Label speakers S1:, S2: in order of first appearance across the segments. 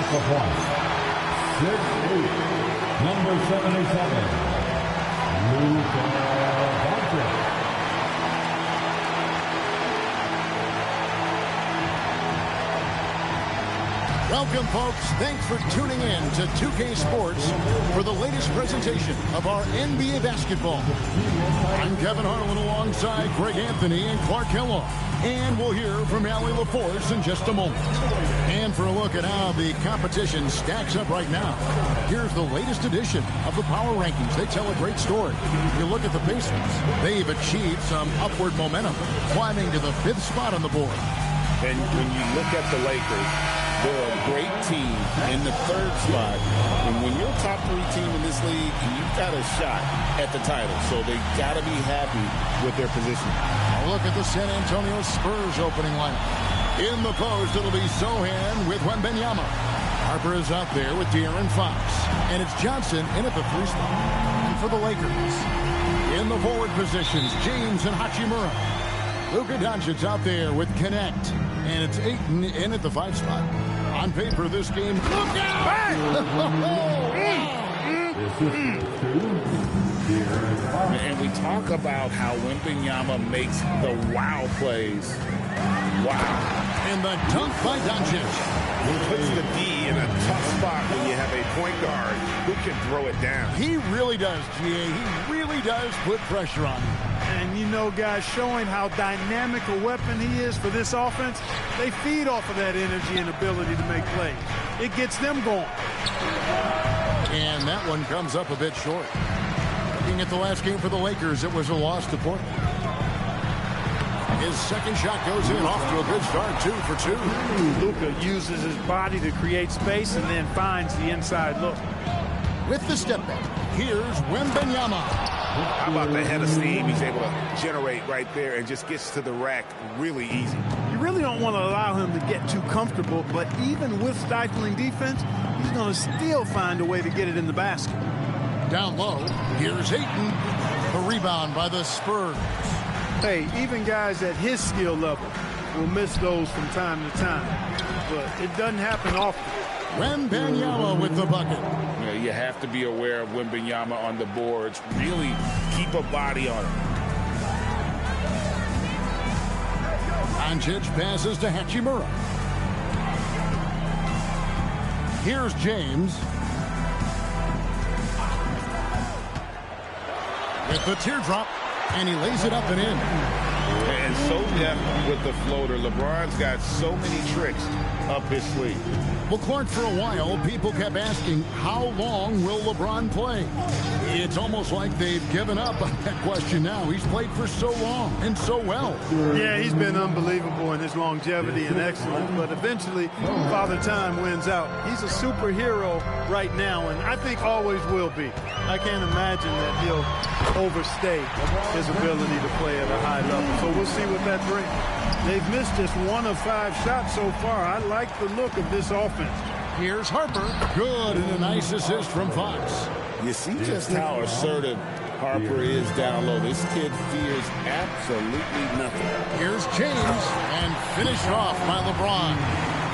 S1: At the point, 6'8", number 77, Luka Doncic.
S2: Welcome, folks. Thanks for tuning in to 2K Sports for the latest presentation of our NBA basketball. I'm Kevin Harlan alongside Greg Anthony and Clark Kellogg. And we'll hear from Allie LaForce in just a moment. And for a look at how the competition stacks up right now, here's the latest edition of the Power Rankings. They tell a great story. You look at the Pacers. They've achieved some upward momentum, climbing to the 5th spot on the board.
S3: And when you look at the Lakers, they're a great team in the 3rd spot. And when you're a top 3 team in this league, you've got a shot at the title. So they got to be happy with their position.
S2: A look at the San Antonio Spurs opening lineup. In the post, it'll be Sohan with Wembanyama. Harper is out there with De'Aaron Fox. And it's Johnson in at the 3 spot. And for the Lakers, in the forward positions, James and Hachimura. Luka Doncic out there with Connect. And it's Ayton in at the 5 spot. On paper, this game... Look out!
S3: And we talk about how Wembanyama makes the wow plays. Wow.
S2: And the dunk by Doncic.
S4: He puts the D in a tough spot when you have a point guard who can throw it down.
S2: He really does, G.A. He really does put pressure on him.
S5: And, you know, guys, showing how dynamic a weapon he is for this offense, they feed off of that energy and ability to make plays. It gets them going.
S2: And that one comes up a bit short. Looking at the last game for the Lakers, it was a loss to Portland. His second shot goes in, off to a good start, 2 for 2.
S5: Luka uses his body to create space and then finds the inside look.
S2: With the step back, here's Wembanyama.
S4: How about the head of steam he's able to generate right there and just gets to the rack really easy.
S5: You really don't want to allow him to get too comfortable, but even with stifling defense, he's going to still find a way to get it in the basket.
S2: Down low, here's Ayton. The rebound by the Spurs.
S5: Hey, even guys at his skill level will miss those from time to time, but it doesn't happen often.
S2: Wembanyama with the bucket.
S3: You know, you have to be aware of Wembanyama on the boards. Really keep a body on him.
S2: Doncic passes to Hachimura. Here's James. With the teardrop, and he lays it up and in.
S3: And so deft with the floater. LeBron's got so many tricks up his sleeve.
S2: Well, Clark, for a while, people kept asking, how long will LeBron play? It's almost like they've given up on that question now. He's played for so long and so well.
S5: Yeah, he's been unbelievable in his longevity and excellence, but eventually, Father Time wins out. He's a superhero right now, and I think always will be. I can't imagine that he'll overstay his ability to play at a high level. So we'll see what that brings. They've missed just 1 of 5 shots so far. I like the look of this offense.
S2: Here's Harper. Good, and a nice assist from Fox.
S3: You see just how assertive Harper is down low. This kid fears absolutely nothing.
S2: Here's James, and finished off by LeBron.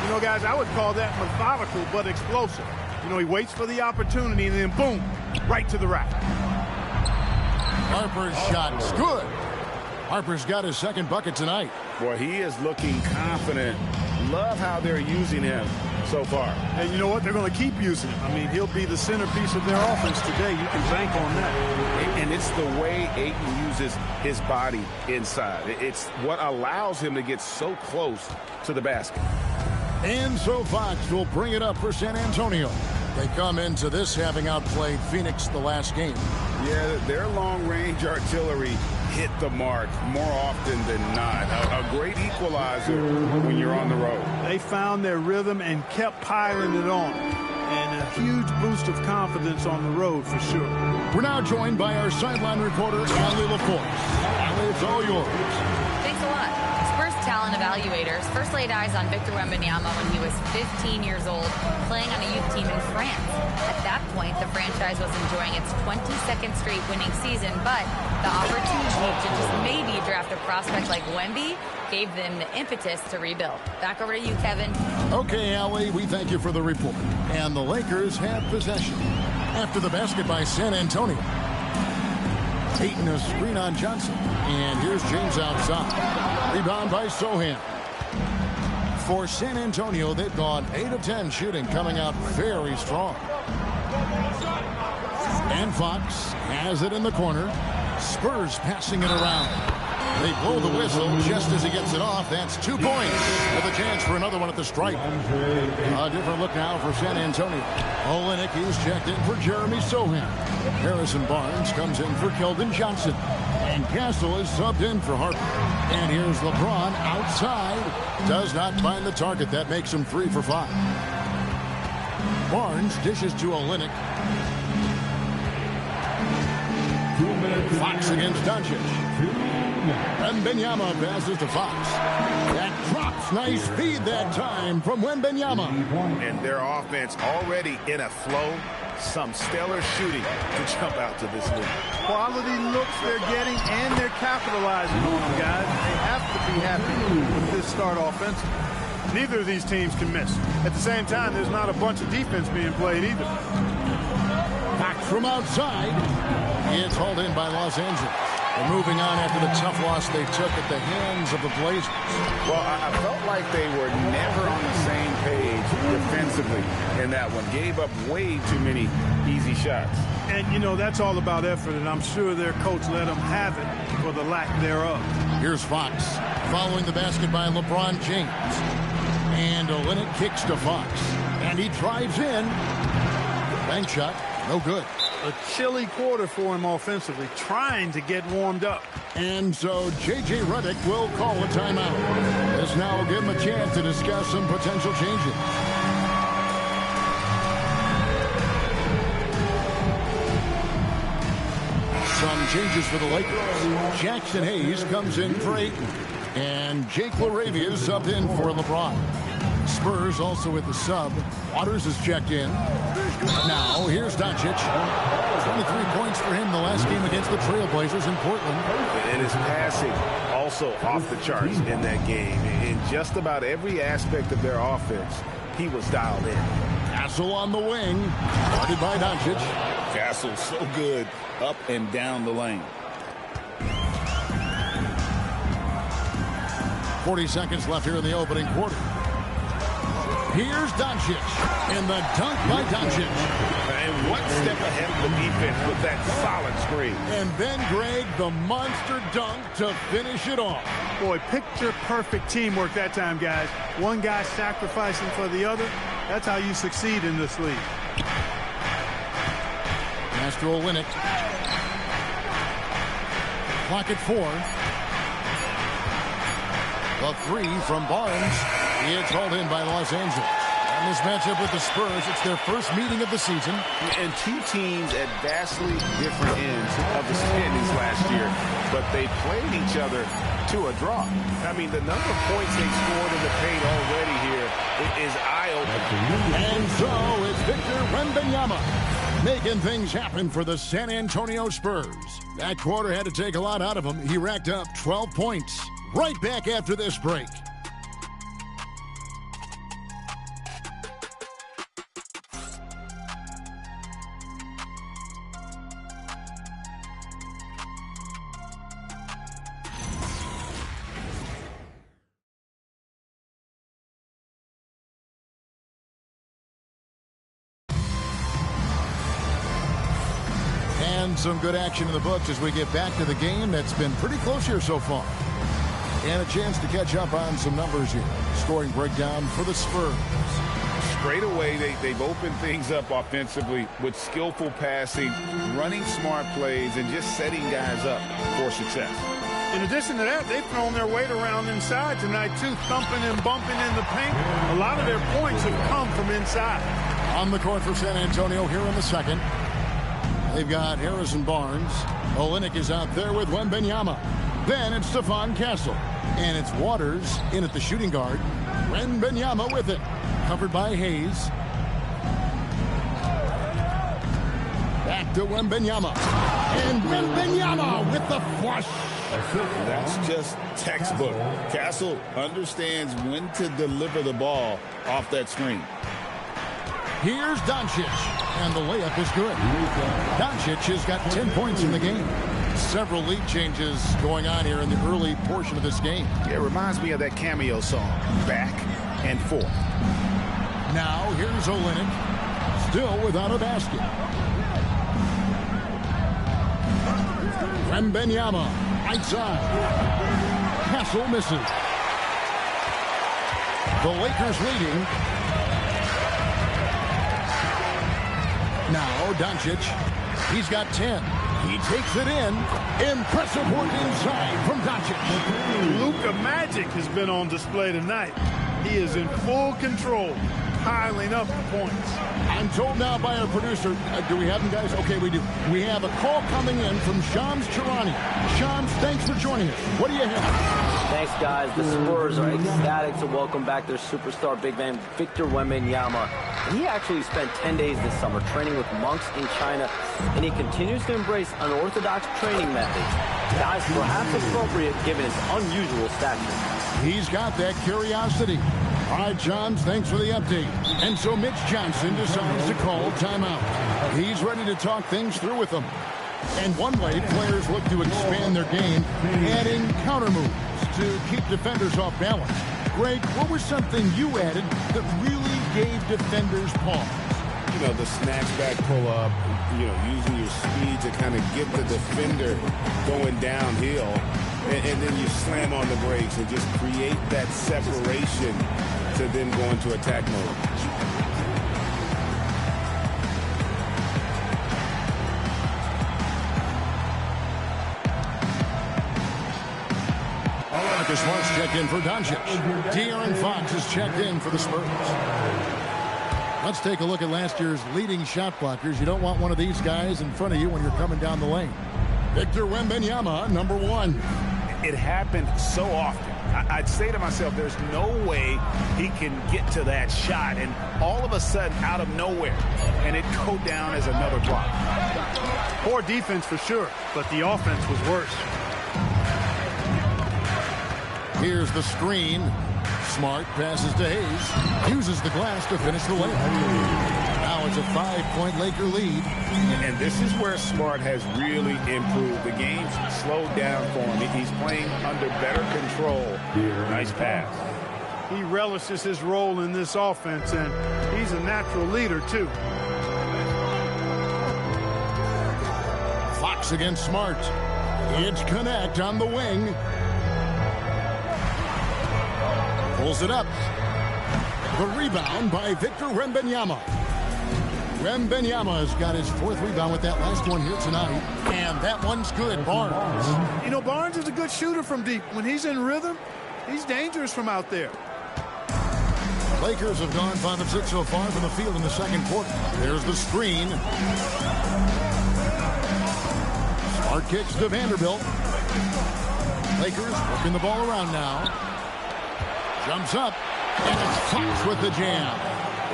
S5: You know, guys, I would call that methodical but explosive. You know, he waits for the opportunity, and then boom, right to the rack.
S2: Harper's shot is good. Harper's got his second bucket tonight.
S3: Boy, he is looking confident. Love how they're using him so far.
S5: And you know what? They're going to keep using him. I mean, he'll be the centerpiece of their offense today. You can bank on that.
S3: And it's the way Ayton uses his body inside. It's what allows him to get so close to the basket.
S2: And so Fox will bring it up for San Antonio. They come into this having outplayed Phoenix the last game.
S3: Yeah, their long-range artillery hit the mark more often than not. A great equalizer when you're on the road.
S5: They found their rhythm and kept piling it on. And a huge boost of confidence on the road for sure.
S2: We're now joined by our sideline reporter, Allie LaForce. Allie, it's all yours.
S6: Thanks a lot. Spurs talent evaluators first laid eyes on Victor Wembanyama when he was 15 years old, playing on a youth team in France. At that point, the franchise was enjoying its 22nd straight winning season, but the opportunity to just maybe draft a prospect like Wemby gave them the impetus to rebuild. Back over to you, Kevin.
S2: Okay, Allie, we thank you for the report. And the Lakers have possession. After the basket by San Antonio. Ayton a screen on Johnson. And here's James outside. Rebound by Sohan. For San Antonio, they've gone 8 of 10 shooting, coming out very strong. And Fox has it in the corner. Spurs passing it around. They blow the whistle just as he gets it off. That's 2 points with a chance for another one at the stripe. A different look now for San Antonio. Olynyk is checked in for Jeremy Sohan. Harrison Barnes comes in for Keldon Johnson. And Castle is subbed in for Harper. And here's LeBron outside. Does not find the target. That makes him 3 for 5. Barnes dishes to Olynyk. Fox against Doncic. Wembanyama passes to Fox. That drops. Nice feed that time from Wembanyama.
S4: And their offense already in a flow. Some stellar shooting to jump out to this league.
S5: Quality looks they're getting, and they're capitalizing on them, guys. They have to be happy with this start offense. Neither of these teams can miss. At the same time, there's not a bunch of defense being played either.
S2: Fox from outside. It's hauled in by Los Angeles. And moving on after the tough loss they took at the hands of the Blazers.
S4: Well, I felt like they were never on the same page defensively in that one. Gave up way too many easy shots.
S5: And, you know, that's all about effort, and I'm sure their coach let them have it for the lack thereof.
S2: Here's Fox following the basket by LeBron James. And Olynyk kicks to Fox. And he drives in. Bank shot, no good.
S5: A chilly quarter for him offensively, trying to get warmed up.
S2: And so J.J. Redick will call a timeout. This now will give him a chance to discuss some potential changes. Some changes for the Lakers. Jackson Hayes comes in for Ayton. And Jake LaRavia is subbed in for LeBron. Spurs also with the sub. Waters is checked in. Now, here's Doncic. 23 points for him the last game against the Trailblazers in Portland.
S4: And his passing also off the charts in that game. In just about every aspect of their offense, he was dialed in.
S2: Castle on the wing. Guarded by Doncic.
S3: Castle so good up and down the lane.
S2: 40 seconds left here in the opening quarter. Here's Doncic, and the dunk by Doncic.
S4: And one step ahead of the defense with that solid screen.
S2: And then, Greg, the monster dunk to finish it off.
S5: Boy, picture-perfect teamwork that time, guys. One guy sacrificing for the other. That's how you succeed in this league.
S2: Pass to Olynyk. Clock at 4. The 3 from Barnes. It's hauled in by Los Angeles. And this matchup with the Spurs, it's their first meeting of the season.
S4: And two teams at vastly different ends of the standings last year, but they played each other to a draw. I mean, the number of points they scored in the paint already here is eye-opening.
S2: And so it's Victor Wembanyama making things happen for the San Antonio Spurs. That quarter had to take a lot out of him. He racked up 12 points. Right back after this break. And some good action in the books as we get back to the game that's been pretty close here so far. And a chance to catch up on some numbers here. Scoring breakdown for the Spurs.
S4: Straight away, they've opened things up offensively with skillful passing, running smart plays, and just setting guys up for success.
S5: In addition to that, they've thrown their weight around inside tonight, too, thumping and bumping in the paint. A lot of their points have come from inside.
S2: On the court for San Antonio here in the second. They've got Harrison Barnes. Olynyk is out there with Wembanyama. Then it's Stephon Castle. And it's Waters in at the shooting guard. Wembanyama with it. Covered by Hayes. Back to Wembanyama. And Wembanyama with the flush.
S3: That's just textbook. Castle understands when to deliver the ball off that screen.
S2: Here's Doncic, and the layup is good. Doncic has got 10 points in the game. Several lead changes going on here in the early portion of this game.
S4: It reminds me of that Cameo song, Back and Forth.
S2: Now here's Olynyk, still without a basket. Wembanyama, right side. Castle misses. The Lakers leading. Now Doncic, he's got 10. He takes it in. Impressive work inside from Doncic.
S5: Luka Magic has been on display tonight. He is in full control, piling up the points.
S2: I'm told now by our producer, do we have him, guys? Okay, we do. We have a call coming in from Shams Charania. Shams, thanks for joining us. What do you have?
S7: Thanks, guys. The Spurs are ecstatic to welcome back their superstar big man, Victor Wembanyama. He actually spent 10 days this summer training with monks in China, and he continues to embrace unorthodox training methods. Guys, perhaps appropriate given his unusual stature.
S2: He's got that curiosity. All right, Johns, thanks for the update. And so Mitch Johnson decides to call timeout. He's ready to talk things through with them. And one way players look to expand their game, adding counter moves to keep defenders off balance. Greg, what was something you added that really gave defenders pause?
S3: You know, the snatchback pull-up, you know, using your speed to kind of get the defender going downhill. And then you slam on the brakes and just create that separation to then go into attack mode.
S2: Marcus Smart's checked in for Doncic. De'Aaron Fox is checked in for the Spurs. Let's take a look at last year's leading shot blockers. You don't want one of these guys in front of you when you're coming down the lane. Victor Wembanyama, number 1.
S4: It happened so often. I'd say to myself, there's no way he can get to that shot, and all of a sudden, out of nowhere, and it go down as another block.
S5: Poor defense for sure, but the offense was worse.
S2: Here's the screen. Smart passes to Hayes. Uses the glass to finish the layup. Now it's a 5-point Laker lead.
S3: And this is where Smart has really improved. The game's slowed down for him. He's playing under better control. Nice pass.
S5: He relishes his role in this offense, and he's a natural leader, too.
S2: Fox against Smart. It's Connect on the wing. Pulls it up. The rebound by Victor Wembanyama. Wembanyama has got his 4th rebound with that last one here tonight. And that one's good. Barnes.
S5: You know, Barnes is a good shooter from deep. When he's in rhythm, he's dangerous from out there.
S2: Lakers have gone 5 of 6 so far from the field in the second quarter. There's the screen. Smart kicks to Vanderbilt. Lakers working the ball around now. Jumps up, and it's Fox with the jam.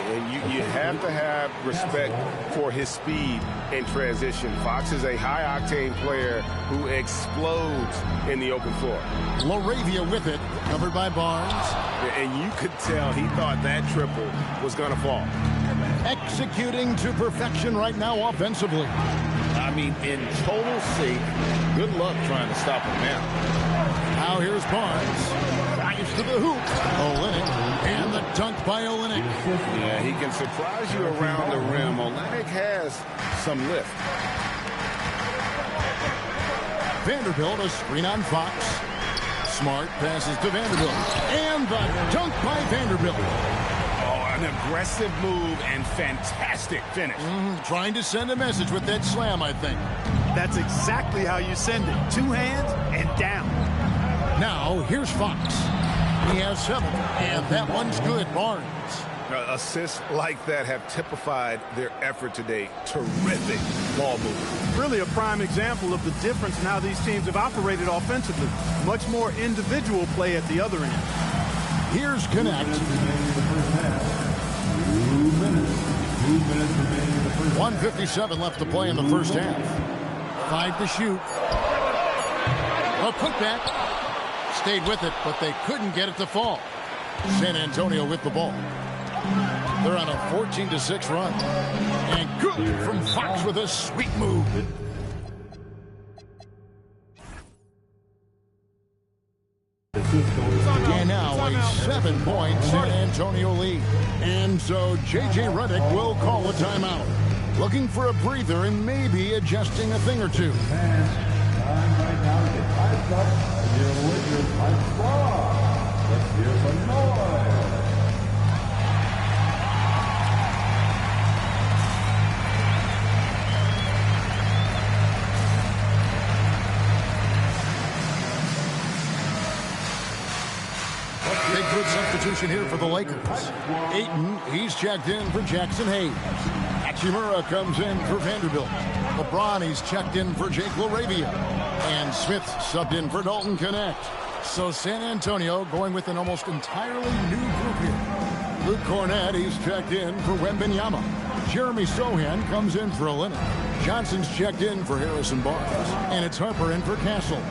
S4: And you have to have respect for his speed in transition. Fox is a high-octane player who explodes in the open floor.
S2: LaRavia with it, covered by Barnes.
S4: And you could tell he thought that triple was going to fall.
S2: Executing to perfection right now offensively.
S3: I mean, in total sync, good luck trying to stop him now.
S2: Now here's Barnes. Drives to the hoop. Olynyk. And the dunk by Olynyk.
S3: Yeah, he can surprise you around the rim. Olynyk has some lift.
S2: Vanderbilt, a screen on Fox. Smart passes to Vanderbilt. And the dunk by Vanderbilt.
S4: Oh, an aggressive move and fantastic finish.
S2: Trying to send a message with that slam, I think.
S5: That's exactly how you send it. 2 hands and down.
S2: Now, here's Fox. He has 7, and that one's good. Barnes.
S4: Assists like that have typified their effort today. Terrific ball movement.
S5: Really a prime example of the difference in how these teams have operated offensively. Much more individual play at the other end.
S2: Here's Connect. 1:57 left to play in the first half. 5 to shoot. A putback. Stayed with it, but they couldn't get it to fall. San Antonio with the ball. They're on a 14-6 run. And good from Fox with a sweet move. And now a 7-point San Antonio lead. And so J.J. Redick will call a timeout. Looking for a breather and maybe adjusting a thing or two.
S1: Time right now to get hyped up and you're with your hype squad. Let's hear some noise.
S2: Big good substitution here for the Lakers. Ayton, he's checked in for Jackson Hayes. Hachimura comes in for Vanderbilt. LeBron, he's checked in for Jake LaRavia. And Smith subbed in for Dalton Connect. So San Antonio going with an almost entirely new group here. Luke Cornett, he's checked in for Wembanyama. Jeremy Sohan comes in for Olynyk. Johnson's checked in for Harrison Barnes. And it's Harper in for Castle.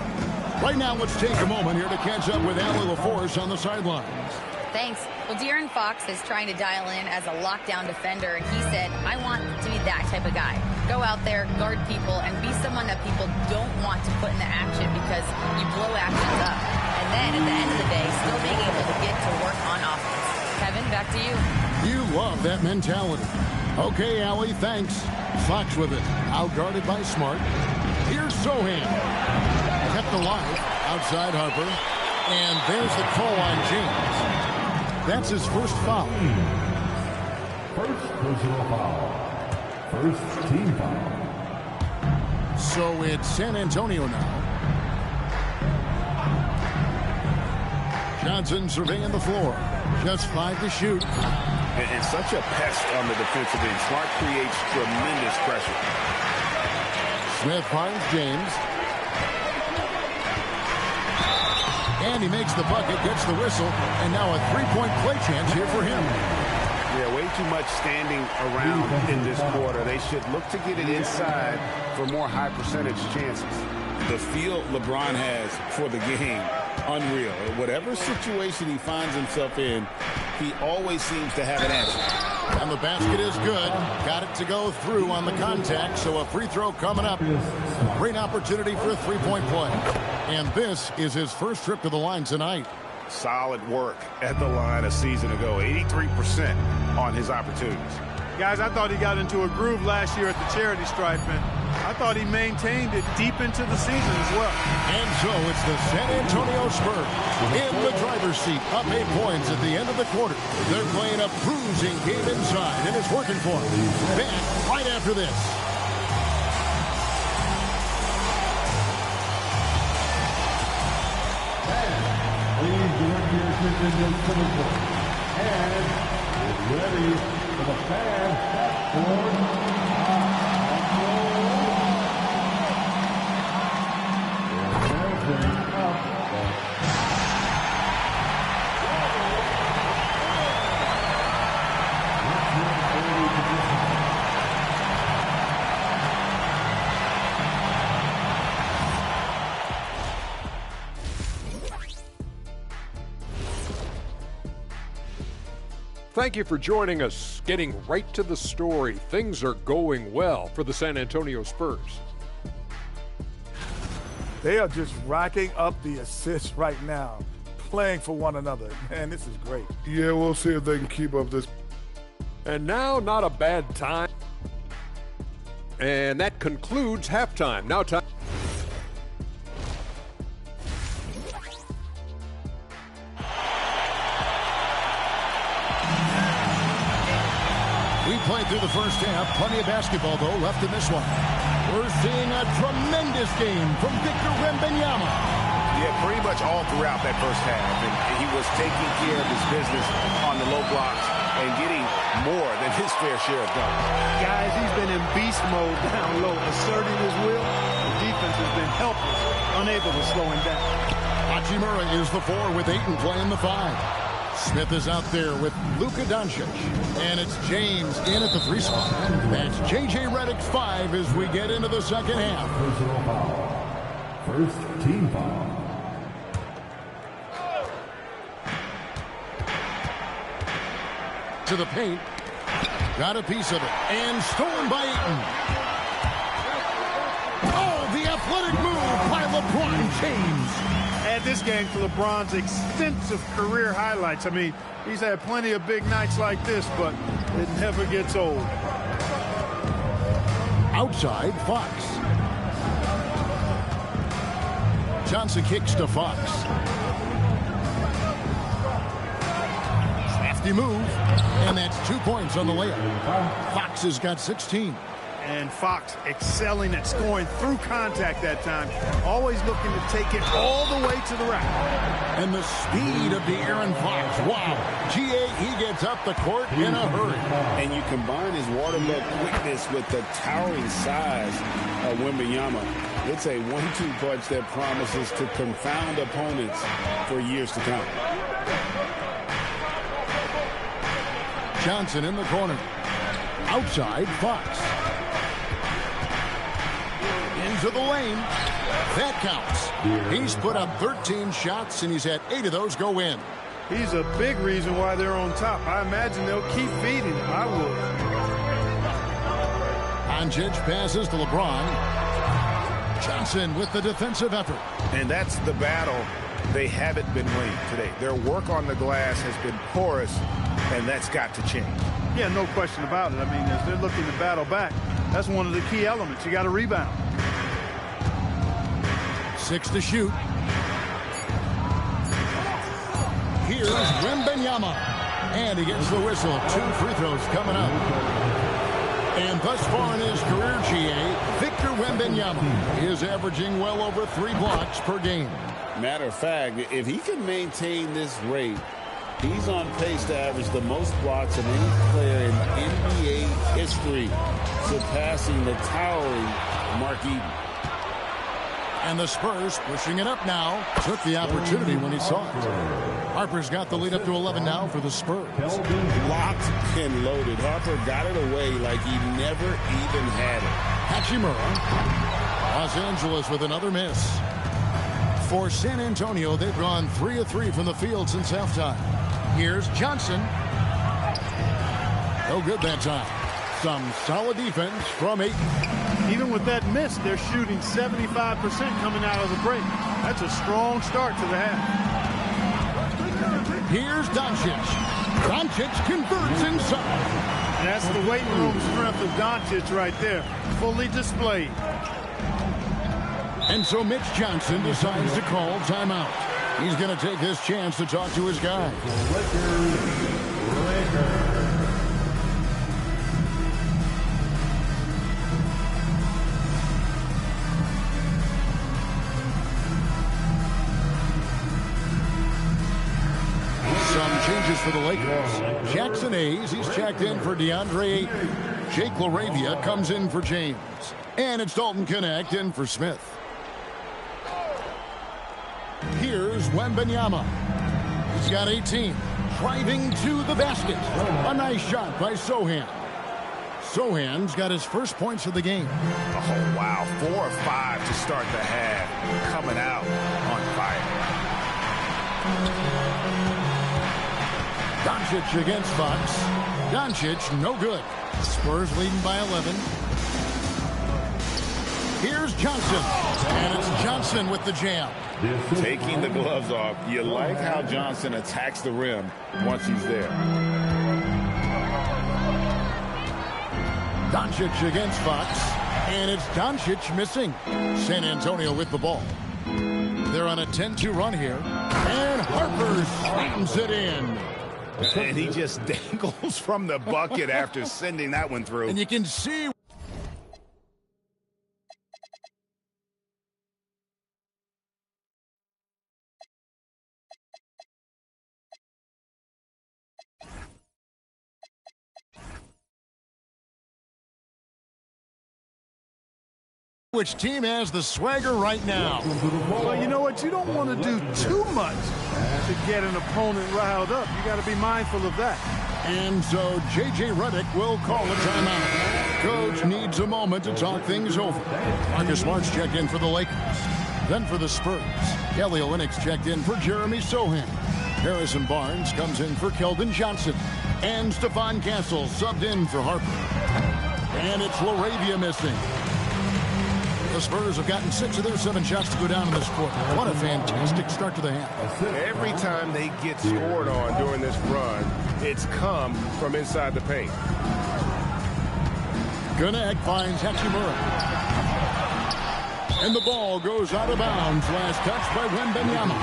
S2: Right now, let's take a moment here to catch up with Allie LaForce on the sidelines.
S6: Thanks. Well, De'Aaron Fox is trying to dial in as a lockdown defender, and he said, I want to be that type of guy. Go out there, guard people, and be someone that people don't want to put into action because you blow actions up. And then, at the end of the day, still being able to get to work on offense. Kevin, back to you.
S2: You love that mentality. Okay, Allie, thanks. Fox with it. Outguarded by Smart. Here's Sohan. Kept alive outside Harper. And there's the call on James. That's his first foul.
S1: First personal foul. First team foul.
S2: So it's San Antonio now. Johnson surveying the floor. Just 5 to shoot.
S4: And such a pest on the defensive end. Smart creates tremendous pressure.
S2: Smith finds James. And he makes the bucket, gets the whistle, and now a three-point play chance here for him.
S4: Yeah, way too much standing around in this quarter. They should look to get it inside for more high percentage chances.
S3: The feel LeBron has for the game, unreal. Whatever situation he finds himself in, he always seems to have an answer.
S2: And the basket is good. Got it to go through on the contact, so a free throw coming up. Great opportunity for a three-point play. And this is his first trip to the line tonight.
S4: Solid work at the line a season ago. 83% on his opportunities.
S5: Guys, I thought he got into a groove last year at the charity stripe, and I thought he maintained it deep into the season as well.
S2: And so it's the San Antonio Spurs in the driver's seat, up 8 points at the end of the quarter. They're playing a bruising game inside, and it's working for them. Back right after this.
S1: Please direct your attention to the court. And get ready for the fast backboard.
S8: Thank you for joining us. Getting right to the story, things are going well for the San Antonio Spurs.
S9: They are just racking up the assists right now, playing for one another. Man, this is great.
S10: Yeah, we'll see if they can keep up this.
S8: And now, not a bad time. And that concludes halftime. Now time.
S2: We played through the first half. Plenty of basketball, though, left in this one. We're seeing a tremendous game from Victor Wembanyama.
S4: Yeah, pretty much all throughout that first half. And he was taking care of his business on the low blocks and getting more than his fair share of dunks.
S5: Guys, he's been in beast mode down low, asserting his will. The defense has been helpless, unable to slow him down.
S2: Hachimura is the 4 with Ayton playing the 5. Smith is out there with Luka Doncic. And it's James in at the free spot. That's J.J. Redick's 5 as we get into the second half.
S1: Personal foul. First team foul.
S2: To the paint. Got a piece of it. And stolen by Ayton. Oh, the athletic move by LeBron James.
S5: Add this game to LeBron's extensive career highlights. I mean, he's had plenty of big nights like this, but it never gets old.
S2: Outside, Fox. Johnson kicks to Fox. Crafty move, and that's 2 points on the layup. Fox has got 16.
S5: And Fox excelling at scoring through contact that time. Always looking to take it all the way to the rack.
S2: And the speed of the Aaron Fox. Wow. G.A., he gets up the court in a hurry.
S3: And you combine his water bug quickness with the towering size of Wembanyama. It's a 1-2 punch that promises to confound opponents for years to come.
S2: Johnson in the corner. Outside, Fox. Into the lane. That counts. He's put up 13 shots, and he's had 8 of those go in.
S5: He's a big reason why they're on top. I imagine they'll keep feeding him. I would.
S2: Doncic passes to LeBron. Johnson with the defensive effort.
S4: And that's the battle they haven't been winning today. Their work on the glass has been porous, and that's got to change.
S5: Yeah, no question about it. I mean, as they're looking to battle back, that's one of the key elements. You got to rebound.
S2: 6 to shoot. Here's Wembanyama. And he gets the whistle. 2 free throws coming up. And thus far in his career, GA, Victor Wembanyama is averaging well over 3 blocks per game.
S3: Matter of fact, if he can maintain this rate, he's on pace to average the most blocks of any player in NBA history, surpassing the towering Mark Eaton.
S2: And the Spurs pushing it up now. Took the opportunity when he saw it. Harper's got the lead up to 11 now for the Spurs.
S3: Locked and loaded. Harper got it away like he never even had it.
S2: Hachimura. Los Angeles with another miss. For San Antonio, they've gone 3 of 3 from the field since halftime. Here's Johnson. No good that time. Some solid defense from Ayton.
S5: Even with that miss, they're shooting 75% coming out of the break. That's a strong start to the half.
S2: Here's Doncic. Doncic converts inside.
S5: And that's the weight room strength of Doncic right there. Fully displayed.
S2: And so Mitch Johnson decides to call timeout. He's going to take this chance to talk to his guys. Some changes for the Lakers. Jackson Hayes, he's checked in for DeAndre Ayton. Jake LaRavia comes in for James. And it's Dalton Connect in for Smith. Here's Wembanyama. He's got 18. Driving to the basket. A nice shot by Sohan. Sohan's got his first points of the game.
S4: Oh, wow. 4 or 5 to start the half. Coming out on fire.
S2: Doncic against Fox. Doncic, no good. Spurs leading by 11. Here's Johnson. And it's Johnson with the jam.
S3: Taking the gloves off. You like how Johnson attacks the rim once he's there.
S2: Doncic against Fox. And it's Doncic missing. San Antonio with the ball. They're on a 10-2 run here. And Harper slams it in.
S4: And he just dangles from the bucket after sending that one through.
S2: And you can see Which team has the swagger right now?
S5: Well, you know what? You don't want to do too much to get an opponent riled up. You got to be mindful of that.
S2: And so J.J. Redick will call a timeout. Coach needs a moment to talk things over. Marcus Smart's checked in for the Lakers. Then for the Spurs, Kelly Olynyk's checked in for Jeremy Sohan. Harrison Barnes comes in for Keldon Johnson. And Stephon Castle subbed in for Harper. And it's LaRavia missing. The Spurs have gotten 6 of their 7 shots to go down in this quarter. What a fantastic start to the half.
S4: Every time they get scored on during this run, it's come from inside the paint.
S2: Gannett finds Hachimura. And the ball goes out of bounds. Last touch by Wembanyama.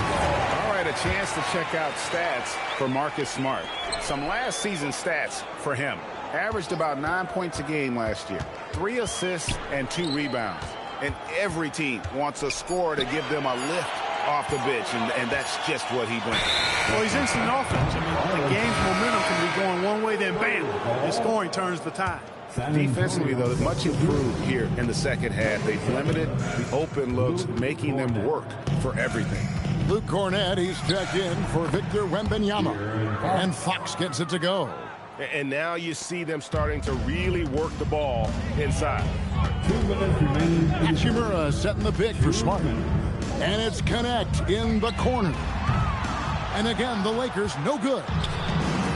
S4: All right, a chance to check out stats for Marcus Smart. Some last season stats for him. Averaged about 9 points a game last year. 3 assists and 2 rebounds. And every team wants a scorer to give them a lift off the bench, and that's just what he brings.
S5: Well, he's instant offense. I mean, the game's momentum can be going one way, then bam, his scoring turns the tide.
S4: Defensively, though, much improved here in the second half. They've limited the open looks, making them work for everything.
S2: Luke Cornett, he's checked in for Victor Wembanyama. And Fox gets it to go.
S4: And now you see them starting to really work the ball inside.
S2: Hachimura setting the pick for Smart. And it's Connect in the corner. And again, the Lakers no good.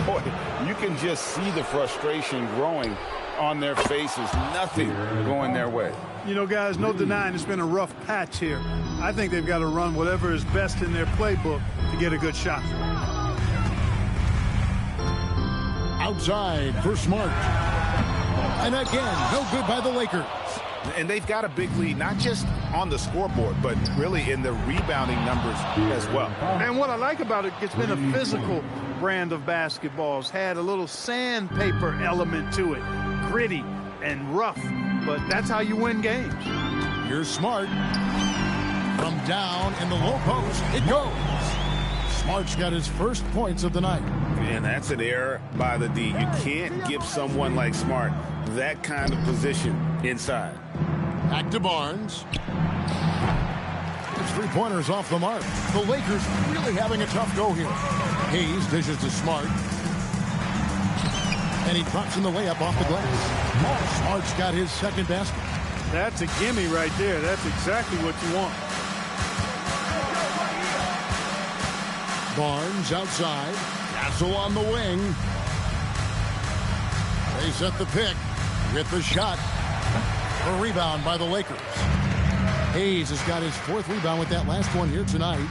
S3: Boy, you can just see the frustration growing on their faces. Nothing going their way.
S5: You know, guys, no denying it's been a rough patch here. I think they've got to run whatever is best in their playbook to get a good shot.
S2: Outside for Smart. And again, no good by the Lakers.
S4: And they've got a big lead, not just on the scoreboard, but really in the rebounding numbers as well.
S5: And what I like about it, it's been a physical brand of basketball. It's had a little sandpaper element to it. Gritty and rough, but that's how you win games.
S2: Here's Smart. From down in the low post, it goes. Smart's got his first points of the night.
S4: And that's an error by the D. You can't give someone like Smart that kind of position inside.
S2: Back to Barnes. His 3-pointers off the mark. The Lakers really having a tough go here. Hayes dishes to Smart. And he drops in the layup off the glass. Smart's got his second basket.
S5: That's a gimme right there. That's exactly what you want.
S2: Barnes outside. Castle on the wing. They set the pick with the shot. A rebound by the Lakers. Hayes has got his 4th rebound with that last one here tonight.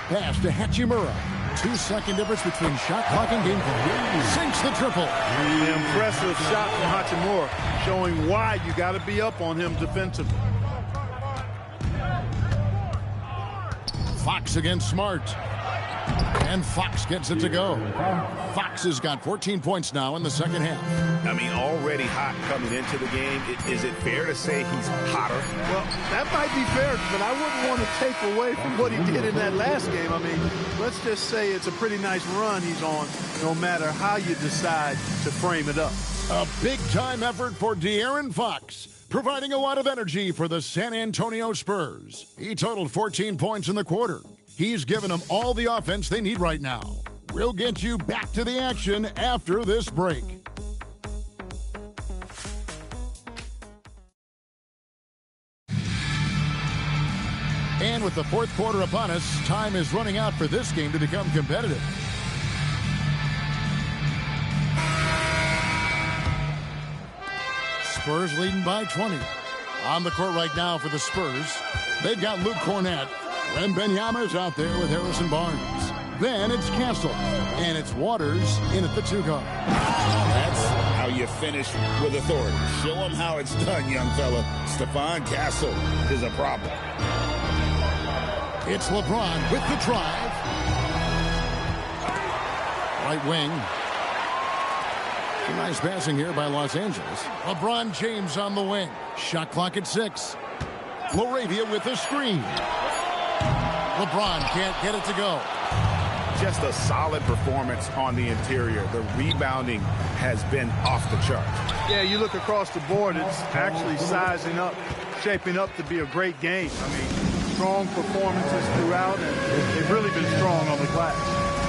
S2: Pass to Hachimura. 2-second difference between shot clock and game clock. Sinks the triple.
S5: The impressive shot from Hachimura, showing why you got to be up on him defensively.
S2: Fox against Smart. And Fox gets it to go. Fox has got 14 points now in the second half.
S4: I mean, already hot coming into the game. Is it fair to say he's hotter?
S5: Well, that might be fair, but I wouldn't want to take away from what he did in that last game. I mean, let's just say it's a pretty nice run he's on, no matter how you decide to frame it up.
S2: A big-time effort for De'Aaron Fox, providing a lot of energy for the San Antonio Spurs. He totaled 14 points in the quarter. He's given them all the offense they need right now. We'll get you back to the action after this break. And with the 4th quarter upon us, time is running out for this game to become competitive. Spurs leading by 20. On the court right now for the Spurs, they've got Luke Cornett. Wembanyama's out there with Harrison Barnes. Then it's Castle, and it's Waters in at the 2 guard.
S3: That's how you finish with authority. Show them how it's done, young fella. Stephon Castle is a problem.
S2: It's LeBron with the drive. Right wing. Some nice passing here by Los Angeles. LeBron James on the wing. Shot clock at 6. LaRavia with the screen. LeBron can't get it to go.
S4: just a solid performance on the interior. The rebounding has been off the charts.
S5: Yeah, you look across the board, it's actually sizing up, shaping up to be a great game. I mean, strong performances throughout, and they've really been strong on the glass.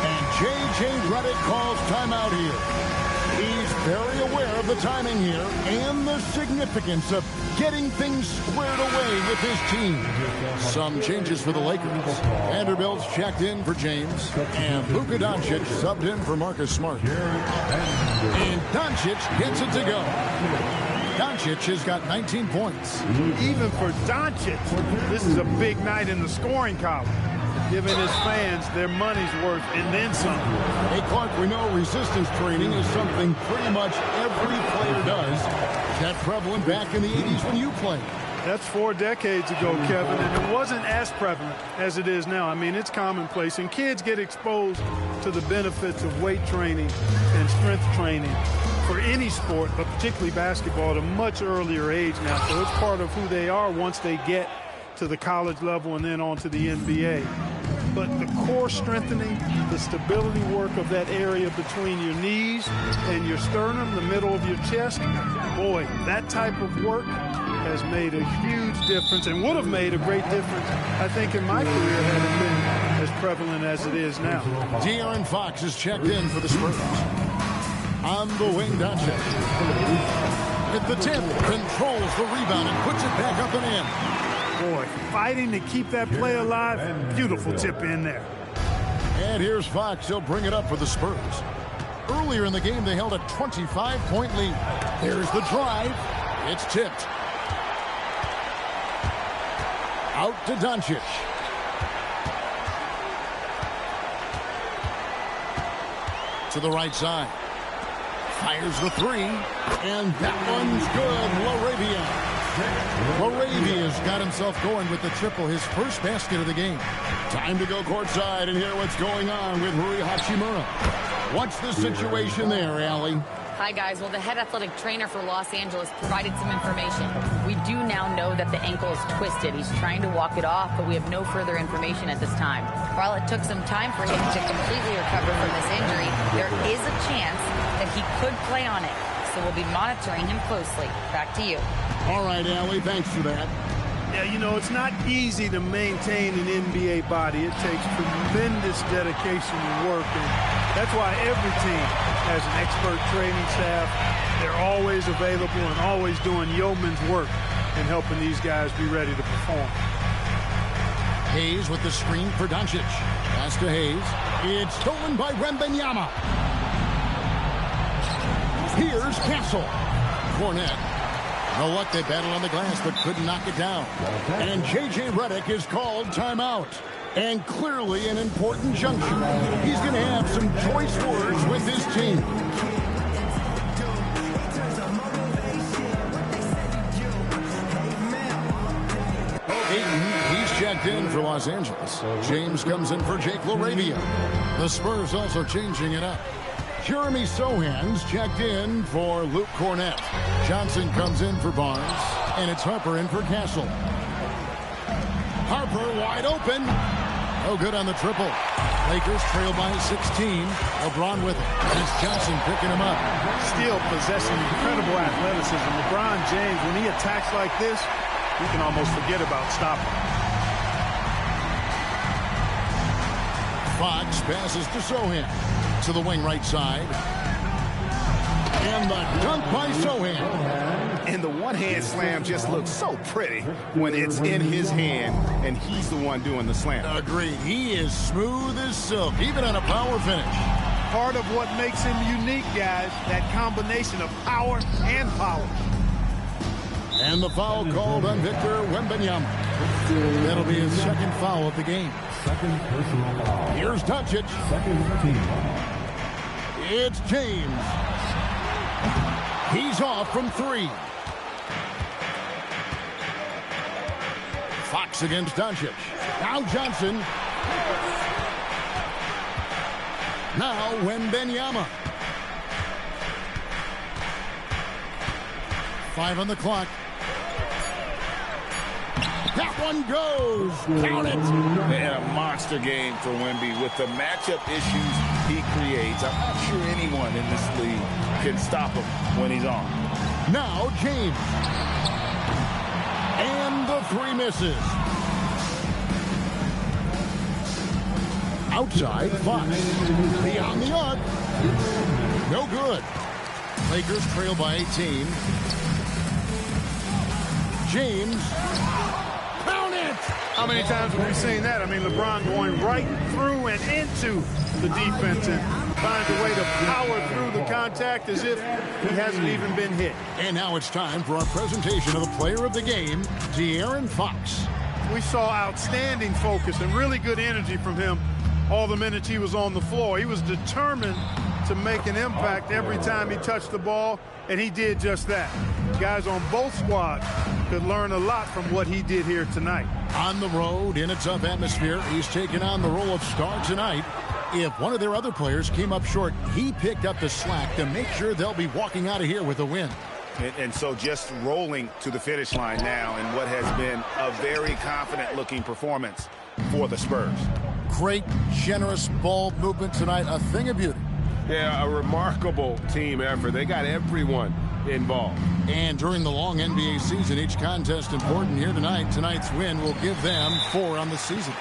S2: And J.J. Redick calls timeout here. He's very aware of the timing here and the significance of getting things squared away with his team. Some changes for the Lakers. Vanderbilt's checked in for James, and Luka Doncic subbed in for Marcus Smart. And Doncic gets it to go. Doncic has got 19 points.
S5: Even for Doncic, this is a big night in the scoring column, giving his fans their money's worth and then some.
S2: Hey, Clark, we know resistance training is something pretty much every player does. Is that prevalent back in the 80s when you played?
S5: That's 4 decades ago, Kevin, and it wasn't as prevalent as it is now. I mean, it's commonplace, and kids get exposed to the benefits of weight training and strength training for any sport, but particularly basketball, at a much earlier age now. So it's part of who they are once they get to the college level and then on to the NBA. But the core strengthening, the stability work of that area between your knees and your sternum, the middle of your chest, boy, that type of work has made a huge difference and would have made a great difference, I think, in my career had it been as prevalent as it is now.
S2: De'Aaron Fox is checked in for the Spurs. On the wing, Doncic. At the 10th, controls the rebound and puts it back up and in.
S5: Boy, fighting to keep that play alive. Beautiful tip in there.
S2: And here's Fox. He'll bring it up for the Spurs. Earlier in the game, they held a 25-point lead. There's the drive. It's tipped. Out to Doncic. To the right side. Fires the 3. And that one's good. LaRavia's got himself going with the triple, his first basket of the game. Time to go courtside and hear what's going on with Rui Hachimura. What's the situation there, Allie?
S6: Hi, guys. Well, the head athletic trainer for Los Angeles provided some information. We do now know that the ankle is twisted. He's trying to walk it off, but we have no further information at this time. While it took some time for him to completely recover from this injury, there is a chance that he could play on it. So we'll be monitoring him closely. Back to you.
S2: All right, Allie, thanks for that.
S5: Yeah, you know, it's not easy to maintain an NBA body. It takes tremendous dedication and work, and that's why every team has an expert training staff. They're always available and always doing yeoman's work in helping these guys be ready to perform.
S2: Hayes with the screen for Doncic. Pass to Hayes. It's stolen by Wembanyama. Here's Castle. Cornette. You know what? They battled on the glass but couldn't knock it down. And J.J. Redick is called timeout. And clearly an important juncture. He's going to have some choice words with his team. Ayton, he's checked in for Los Angeles. James comes in for Jake LaRavia. The Spurs also changing it up. Jeremy Sohan's checked in for Luke Cornette. Johnson comes in for Barnes, and it's Harper in for Castle. Harper wide open. No good on the triple. Lakers trail by 16. LeBron with it. It's Johnson picking him up.
S5: Still possessing incredible athleticism. LeBron James, when he attacks like this, you can almost forget about stopping.
S2: Fox passes to Sohan. To the wing right side. And the dunk by Sohan.
S4: And the one-hand slam just looks so pretty when it's in his hand and he's the one doing the slam.
S2: Agreed. He is smooth as silk, even on a power finish.
S5: Part of what makes him unique, guys, that combination of power and power.
S2: And the foul called on Victor Wembanyama. That'll be his second foul of the game.
S1: Second personal foul.
S2: Here's Doncic.
S1: Second team.
S2: It's James. He's off from 3. Fox against Doncic. Now Johnson. Now Wembanyama. 5 on the clock. That one goes. Count it.
S3: And a monster game for Wemby with the matchup issues he creates. I'm not sure anyone in this league can stop him when he's on.
S2: Now James. And the three misses. Outside, Fox. Beyond the arc. No good. Lakers trail by 18. James. Count it!
S5: How many times have we seen that? I mean, LeBron going right through and into the defense and find a way to power through the contact as if he hasn't even been hit.
S2: And now it's time for our presentation of the player of the game, De'Aaron Fox.
S5: We saw outstanding focus and really good energy from him all the minutes he was on the floor. He was determined to make an impact every time he touched the ball, and he did just that. Guys on both squads could learn a lot from what he did here tonight.
S2: On the road, in a tough atmosphere, he's taking on the role of star tonight. If one of their other players came up short, he picked up the slack to make sure they'll be walking out of here with a win.
S4: And so just rolling to the finish line now in what has been a very confident-looking performance for the Spurs.
S2: Great, generous ball movement tonight, a thing of beauty.
S11: Yeah, a remarkable team effort. They got everyone involved.
S2: And during the long NBA season, each contest important. Here tonight. Tonight's win will give them 4 on the season.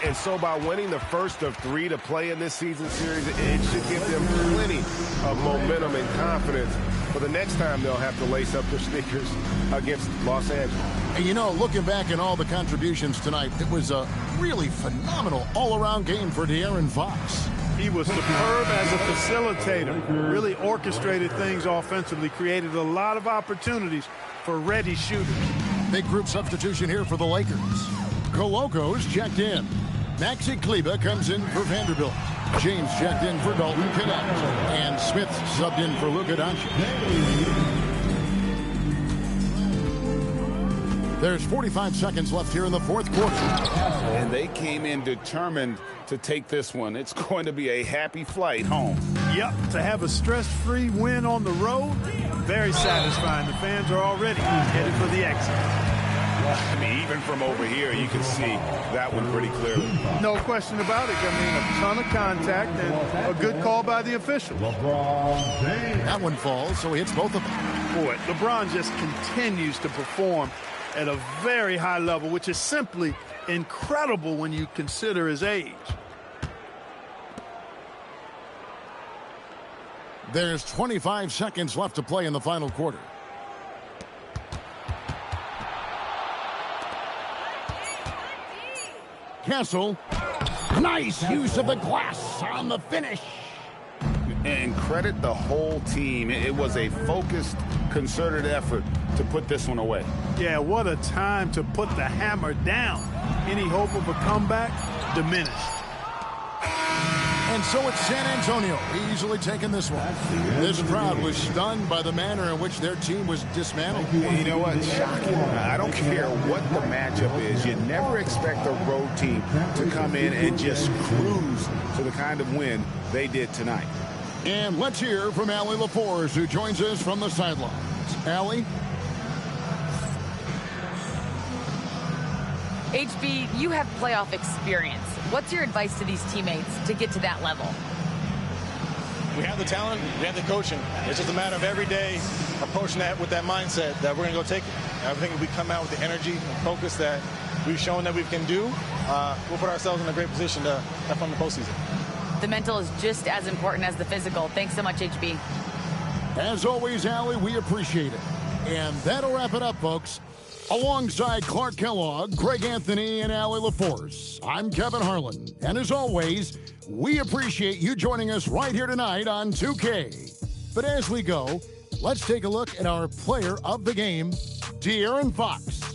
S11: And so by winning the first of 3 to play in this season series, it should give them plenty of momentum and confidence for the next time they'll have to lace up their sneakers against Los Angeles.
S2: And you know, looking back at all the contributions tonight, it was a really phenomenal all-around game for De'Aaron Fox.
S5: He was superb as a facilitator, really orchestrated things offensively, created a lot of opportunities for ready shooters.
S2: Big group substitution here for the Lakers. Coloco's checked in. Maxi Kleber comes in for Vanderbilt. James checked in for Dalton Knecht. And Smith subbed in for Luka Doncic. There's 45 seconds left here in the fourth quarter.
S3: And they came in determined to take this one. It's going to be a happy flight home.
S5: Yep, to have a stress-free win on the road, very satisfying. The fans are already headed for the exit.
S4: I mean, even from over here, you can see that one pretty clearly.
S5: No question about it. I mean, a ton of contact and a good call by the official.
S2: That one falls, so he hits both of them.
S5: Boy, LeBron just continues to perform at a very high level, which is simply incredible when you consider his age.
S2: There's 25 seconds left to play in the final quarter. Castle. Nice use of the glass on the finish.
S3: And credit the whole team. It was a focused, concerted effort to put this one away.
S5: Yeah, what a time to put the hammer down. Any hope of a comeback diminished.
S2: And so it's San Antonio easily taking this one. This crowd was stunned by the manner in which their team was dismantled.
S4: You know what? Shocking. I don't care what the matchup is. You never expect a road team to come in and just cruise to the kind of win they did tonight.
S2: And let's hear from Allie LaForce, who joins us from the sidelines. Allie?
S6: HB, you have playoff experience. What's your advice to these teammates to get to that level?
S12: We have the talent, we have the coaching. It's just a matter of every day approaching that with that mindset that we're going to go take it. I think if we come out with the energy and focus that we've shown that we can do, we'll put ourselves in a great position to have fun in the postseason.
S6: The mental is just as important as the physical. Thanks so much, HB.
S2: As always, Allie, we appreciate it. And that'll wrap it up, folks. Alongside Clark Kellogg, Greg Anthony, and Allie LaForce, I'm Kevin Harlan. And as always, we appreciate you joining us right here tonight on 2K. But as we go, let's take a look at our player of the game, De'Aaron Fox.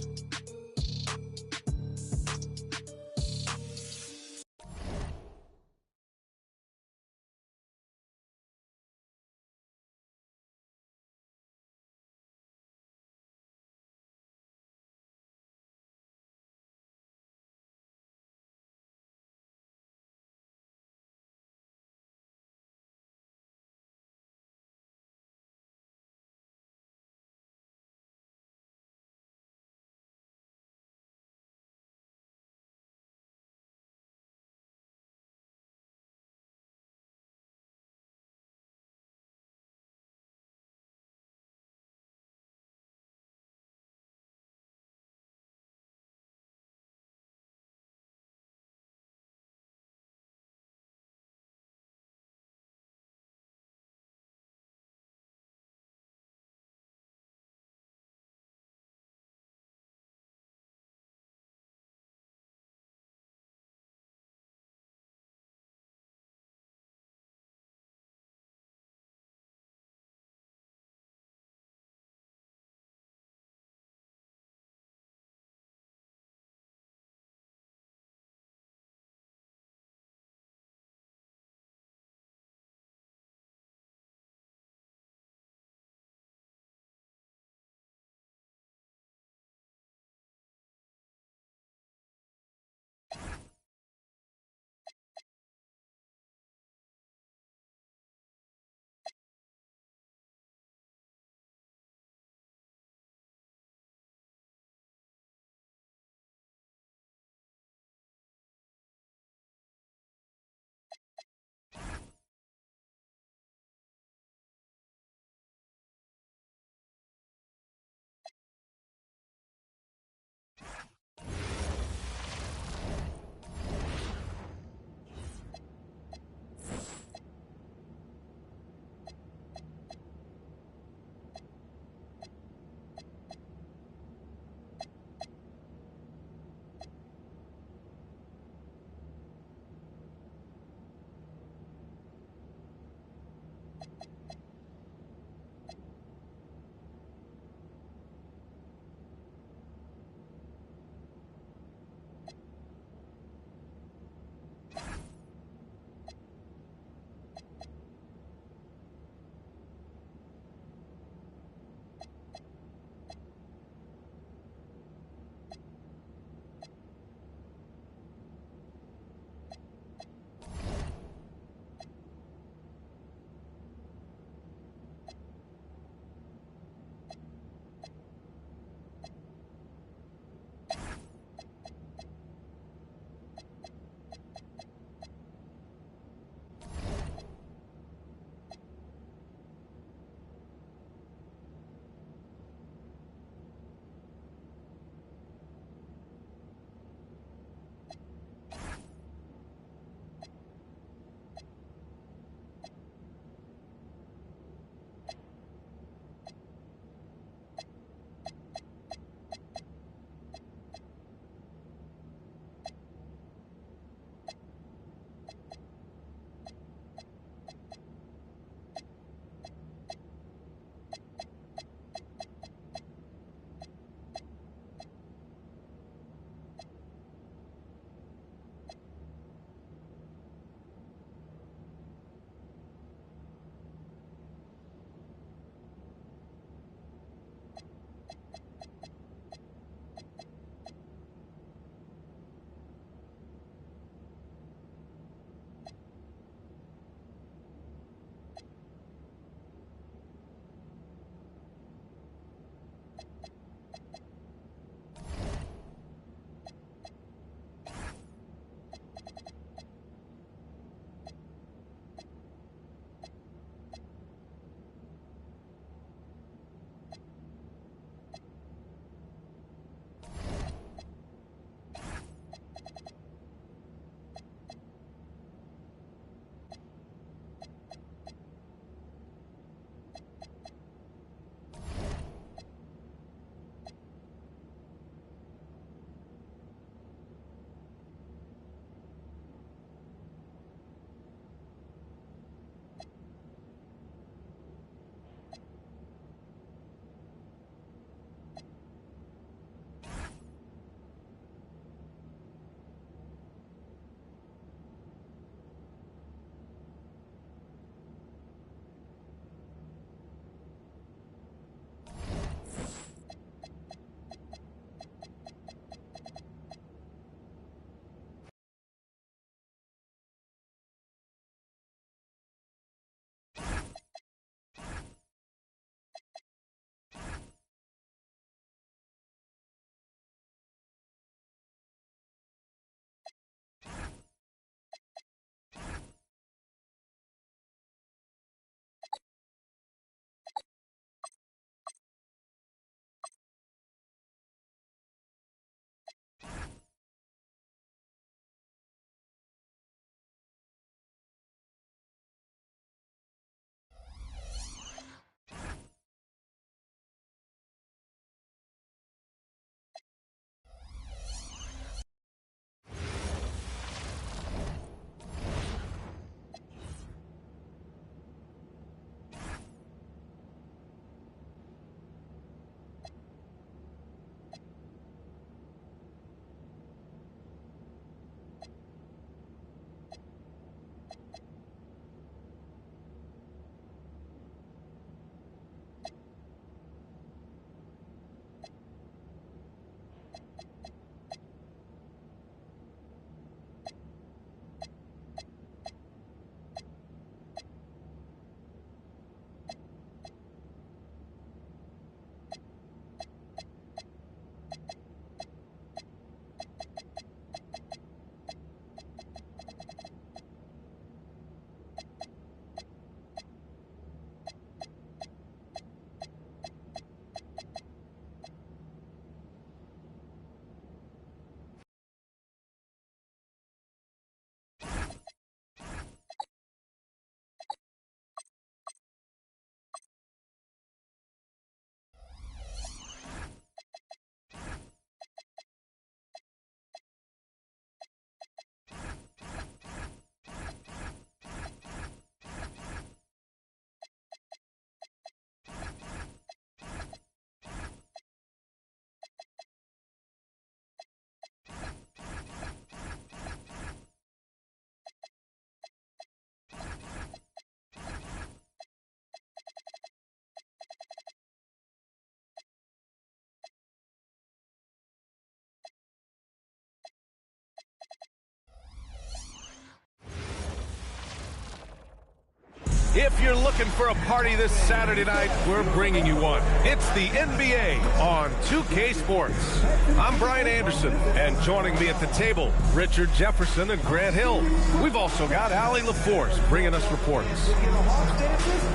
S13: If you're looking for a party this Saturday night, we're bringing you one. It's the NBA on 2K Sports. I'm Brian Anderson, and joining me at the table, Richard Jefferson and Grant Hill. We've also got Allie LaForce bringing us reports.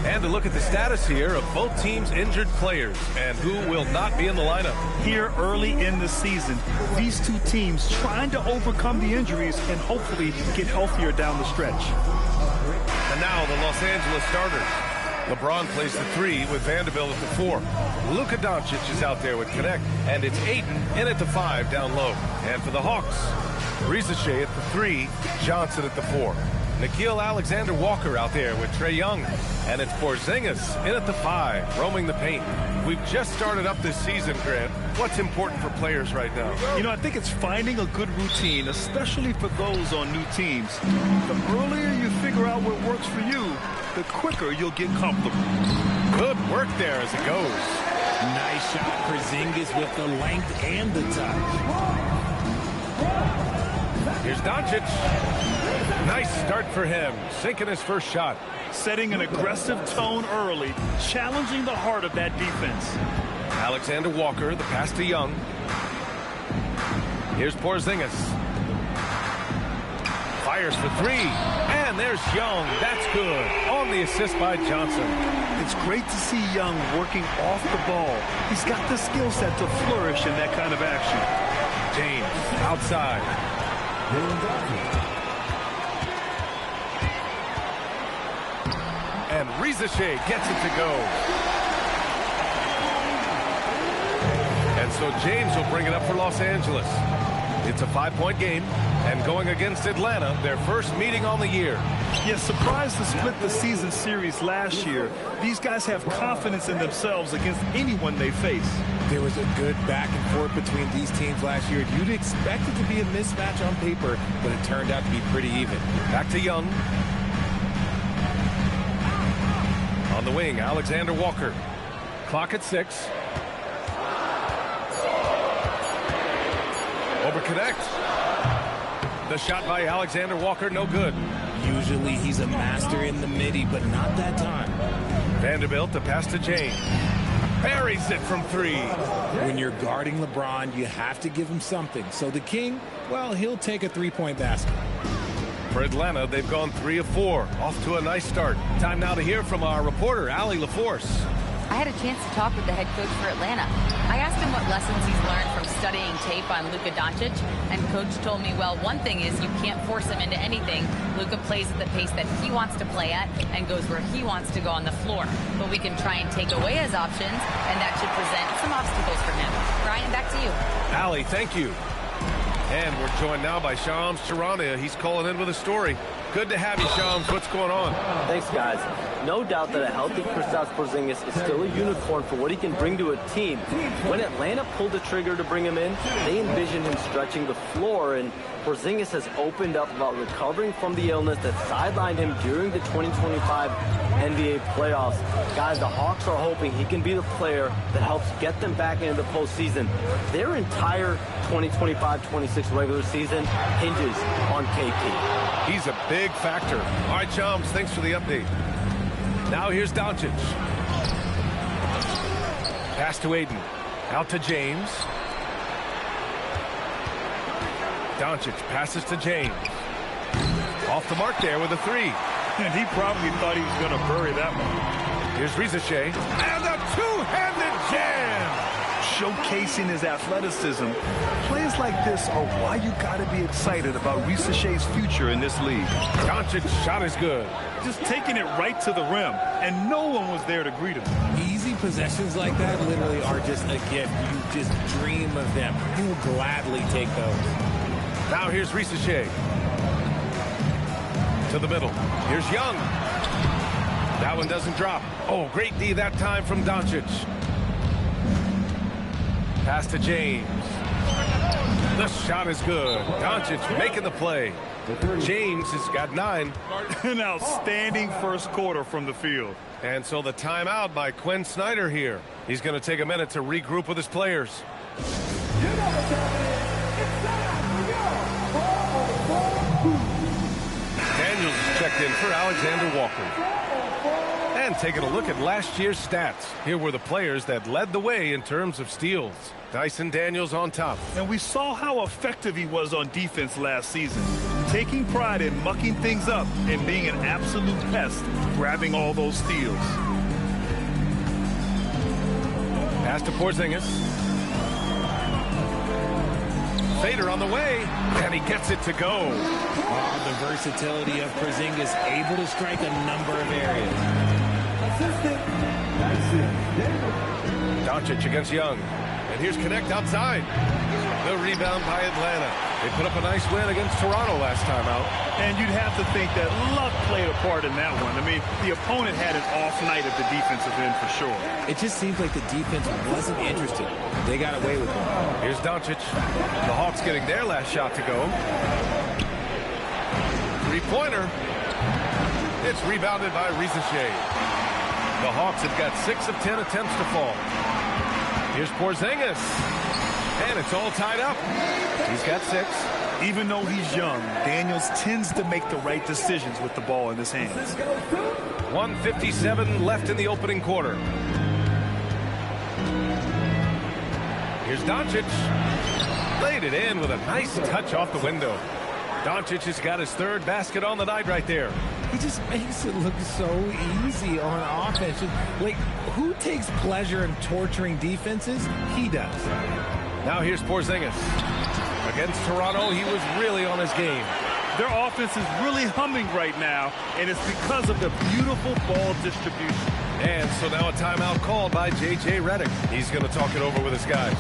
S13: And to look at the status here of both teams' injured players and who will not be in the lineup.
S14: Here early in the season, these two teams trying to overcome the injuries and hopefully get healthier down the stretch.
S13: And now the Los Angeles starters. LeBron plays the 3 with Vanderbilt at the 4. Luka Doncic is out there with Connect, and it's Ayton in at the 5 down low. And for the Hawks, Risa Shea at the 3, Johnson at the 4. Nickeil Alexander-Walker out there with Trae Young. And it's Porzingis in at the 5, roaming the paint. We've just started up this season, Grant. What's important for players right now?
S14: You know, I think it's finding a good routine, especially for those on new teams. The earlier you figure out what works for you, the quicker you'll get comfortable.
S13: Good work there as it goes.
S3: Nice shot, Porzingis with the length and the touch.
S13: Here's Doncic. Nice start for him, sinking his first shot.
S14: Setting an aggressive tone early, challenging the heart of that defense.
S13: Alexander Walker, the pass to Young. Here's Porzingis. Fires for 3, and there's Young. That's good. On the assist by Johnson.
S14: It's great to see Young working off the ball. He's got the skill set to flourish in that kind of action.
S13: James outside. And Risa Shea gets it to go. And so James will bring it up for Los Angeles. It's a 5-point game, and going against Atlanta, their first meeting on the year.
S14: Yes, surprised to split the season series last year. These guys have confidence in themselves against anyone they face.
S3: There was a good back and forth between these teams last year. You'd expect it to be a mismatch on paper, but it turned out to be pretty even.
S13: Back to Young. On the wing, Alexander Walker. Clock at 6. Over Connect. The shot by Alexander Walker, no good.
S3: Usually he's a master in the midi, but not that time.
S13: Vanderbilt, the pass to James. Buries it from 3.
S3: When you're guarding LeBron, you have to give him something. So the King, well, he'll take a 3-point basket.
S13: For Atlanta, they've gone 3 of 4. Off to a nice start. Time now to hear from our reporter, Allie LaForce.
S6: I had a chance to talk with the head coach for Atlanta. I asked him what lessons he's learned from studying tape on Luka Doncic, and coach told me, well, one thing is you can't force him into anything. Luka plays at the pace that he wants to play at and goes where he wants to go on the floor. But we can try and take away his options, and that should present some obstacles for him. Brian, back to you.
S13: Allie, thank you. And we're joined now by Shams Charania. He's calling in with a story. Good to have you, Shams. What's going on?
S7: Thanks, guys. No doubt that a healthy Kristaps Porzingis is still a unicorn for what he can bring to a team. When Atlanta pulled the trigger to bring him in, they envisioned him stretching the floor, and Porzingis has opened up about recovering from the illness that sidelined him during the 2025 NBA playoffs. Guys, the Hawks are hoping he can be the player that helps get them back into the postseason. Their entire 2025-26 regular season hinges on KP.
S13: He's a big factor. All right, Shams, thanks for the update. Now here's Doncic. Pass to Ayton. Out to James. Doncic passes to James. Off the mark there with a 3.
S14: And he probably thought he was going to bury that one.
S13: Here's Risa Shea. And a two-handed jam!
S14: Showcasing his athleticism. Plays like this are why you got to be excited about Risa Shea's future in this league.
S13: Doncic's shot is good.
S14: Just taking it right to the rim, and no one was there to greet him.
S3: Easy possessions like that literally are just a gift. You just dream of them. He will gladly take those.
S13: Now here's Risa Shea. To the middle. Here's Young. That one doesn't drop. Oh, great D that time from Doncic. Pass to James. The shot is good. Doncic making the play. James has got 9.
S14: An outstanding first quarter from the field.
S13: And so the timeout by Quinn Snyder here. He's going to take a minute to regroup with his players. Daniels is checked in for Alexander Walker. And taking a look at last year's stats, here were the players that led the way in terms of steals. Dyson Daniels on top.
S14: And we saw how effective he was on defense last season, taking pride in mucking things up and being an absolute pest, grabbing all those steals.
S13: Pass to Porzingis. Fader on the way, and he gets it to go.
S15: The versatility of Porzingis, able to strike a number of areas.
S13: Doncic against Young. And here's Connect outside. The rebound by Atlanta. They put up a nice win against Toronto last time out.
S14: And you'd have to think that luck played a part in that one. I mean, the opponent had an off night at the defensive end for sure.
S15: It just seems like the defense wasn't interested. They got away with it.
S13: Here's Doncic. The Hawks getting their last shot to go. Three-pointer. It's rebounded by Risacher. The Hawks have got 6 of 10 attempts to fall. Here's Porzingis. And it's all tied up. He's got 6.
S14: Even though he's young, Daniels tends to make the right decisions with the ball in his hands.
S13: 1:57 left in the opening quarter. Here's Doncic. Laid it in with a nice touch off the window. Doncic has got his 3rd basket on the night right there.
S15: He just makes it look so easy on offense. Like, who takes pleasure in torturing defenses? He does.
S13: Now here's Porzingis. Against Toronto, he was really on his game.
S14: Their offense is really humming right now, and it's because of the beautiful ball distribution.
S13: And so now a timeout called by J.J. Redick. He's going to talk it over with his guys.